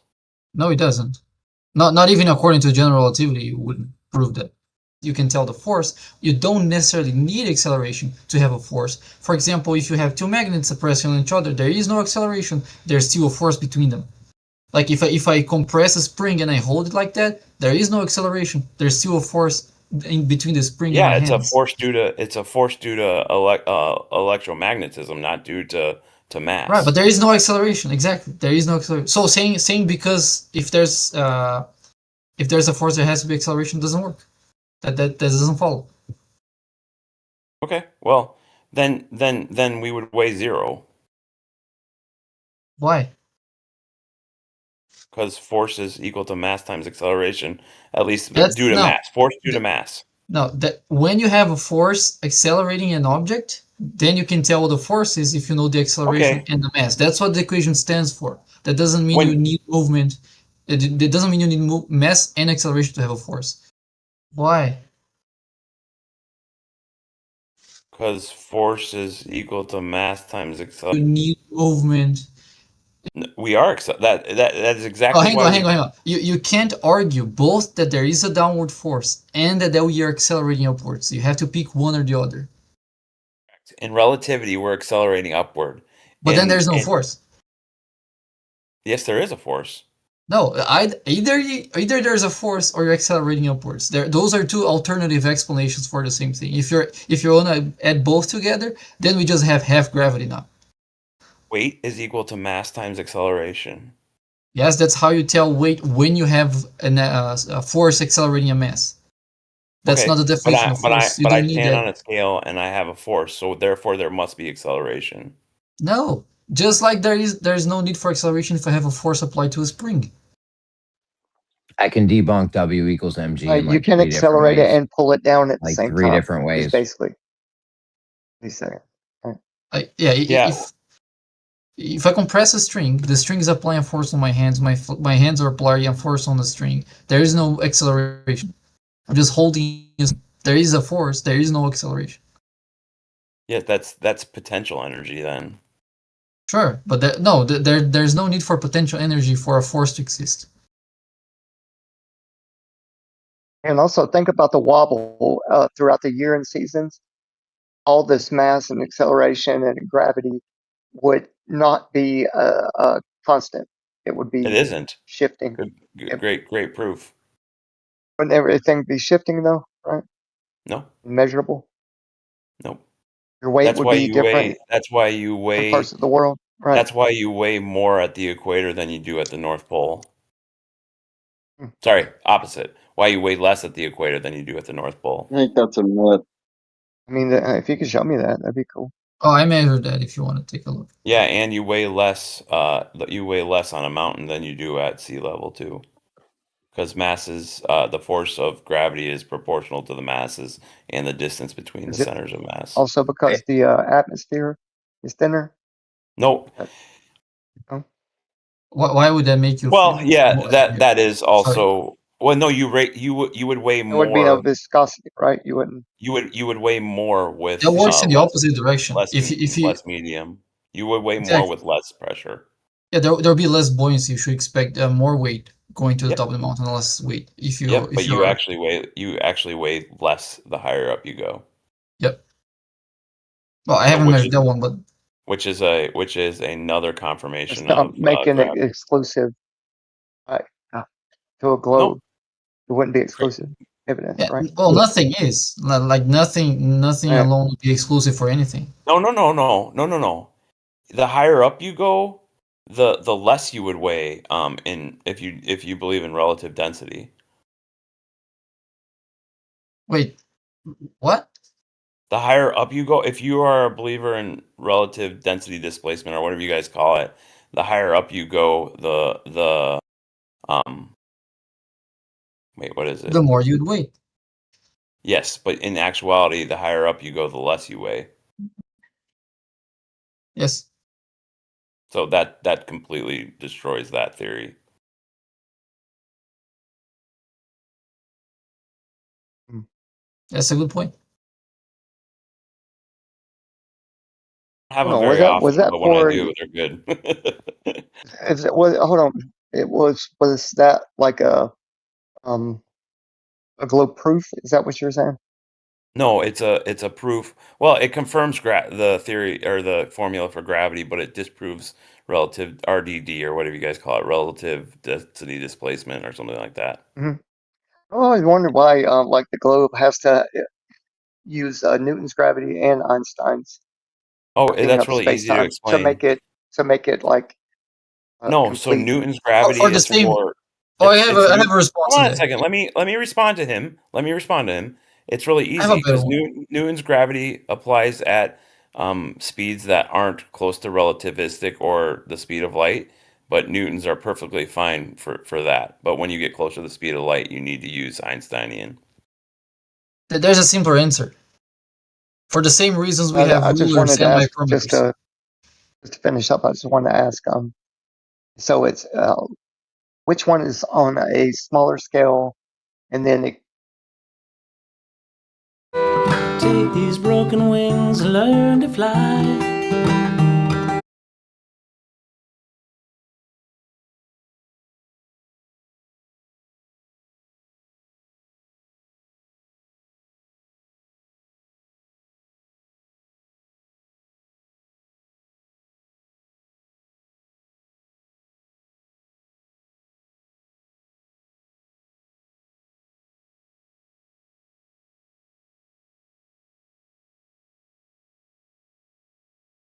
No, it doesn't. Not even according to general relativity, you wouldn't prove that. You can tell the force. You don't necessarily need acceleration to have a force. For example, if you have two magnets pressing on each other, there is no acceleration. There's still a force between them. Like if I compress a spring and I hold it like that, there is no acceleration. There's still a force in between the spring and my hands. It's a force due to electromagnetism, not due to mass. Right, but there is no acceleration. Exactly, there is no acceleration. So saying because if there's a force, there has to be acceleration doesn't work. That doesn't follow. Okay, well then we would weigh 0. Why? Because force is equal to mass times acceleration, at least due to mass. Force due to mass. No, that when you have a force accelerating an object, then you can tell what the force is if you know the acceleration and the mass. That's what the equation stands for. That doesn't mean you need movement. It doesn't mean you need mass and acceleration to have a force. Why? Because force is equal to mass times acceleration. You need movement. We are that is exactly. Hang on. You can't argue both that there is a downward force and that we are accelerating upwards. You have to pick one or the other. In relativity, we're accelerating upward. But then there's no force. Yes, there is a force. No, either there's a force or you're accelerating upwards. Those are two alternative explanations for the same thing. If you want to add both together, then we just have half gravity now. Weight is equal to mass times acceleration. Yes, that's how you tell weight when you have a force accelerating a mass. That's not the definition of force. But I stand on a scale and I have a force, so therefore there must be acceleration. No, just like there's no need for acceleration if I have a force applied to a spring. I can debunk W equals mg. You can accelerate it and pull it down at the same time. 3 different ways. Basically. He's saying. If I compress a string, the string is applying a force on my hands. My hands are applying a force on the string. There is no acceleration. I'm just holding. There is a force. There is no acceleration. Yeah, that's potential energy then. Sure, but there's no need for potential energy for a force to exist. And also think about the wobble throughout the year and seasons. All this mass and acceleration and gravity would not be constant. It would be It isn't shifting. Good, great proof. Wouldn't everything be shifting though, right? No. Measurable. Nope. Your weight That's would why be you different. weigh. That's why you weigh. Parts of the world, right? That's why you weigh more at the equator than you do at the North Pole. Sorry, opposite. Why you weigh less at the equator than you do at the North Pole. I think that's a myth. I mean, if you could show me that, that'd be cool. Oh, I measured that. If you want to take a look. Yeah, and you weigh less. You weigh less on a mountain than you do at sea level too, because masses. The force of gravity is proportional to the masses and the distance between the centers of mass. Also, because the atmosphere is thinner. Nope. Why would that make you? Well, yeah, that is also. Sorry. Well, no, you would weigh more. It would be no viscosity, right? You wouldn't. You would weigh more with. That works in the opposite direction. If you less medium, you would weigh more with less pressure. Yeah, there'll be less buoyancy. You should expect more weight going to the top of the mountain, less weight. But you actually weigh less the higher up you go. Yep. Well, I haven't measured that one, but which is another confirmation of making it exclusive, right? To a globe, it wouldn't be exclusive evidence, right? Well, nothing is like nothing alone would be exclusive for anything. No. The higher up you go, the less you would weigh. If you believe in relative density. Wait, what? The higher up you go, if you are a believer in relative density displacement or whatever you guys call it, the higher up you go, wait, what is it? The more you'd weigh. Yes, but in actuality, the higher up you go, the less you weigh. Yes. So that completely destroys that theory. That's a good point. I have them very often, but when I do, they're good. Hold on. Was that like a globe proof? Is that what you're saying? No, it's a proof. Well, it confirms the theory or the formula for gravity, but it disproves relative RDD or whatever you guys call it, relative density displacement or something like that. Mm-hmm. I always wondered why, like the globe has to use Newton's gravity and Einstein's. Oh, that's really easy to explain. To make it like. No, complete. So Newton's gravity is for. I have a response. Hold on a second. Let me respond to him. It's really easy because Newton's gravity applies at speeds that aren't close to relativistic or the speed of light, but Newtons are perfectly fine for that. But when you get closer to the speed of light, you need to use Einsteinian. There's a simpler answer. For the same reasons we have rulers and micrometers. Just to finish up, I just wanted to ask. So it's which one is on a smaller scale, and then it. Take these broken wings and learn to fly.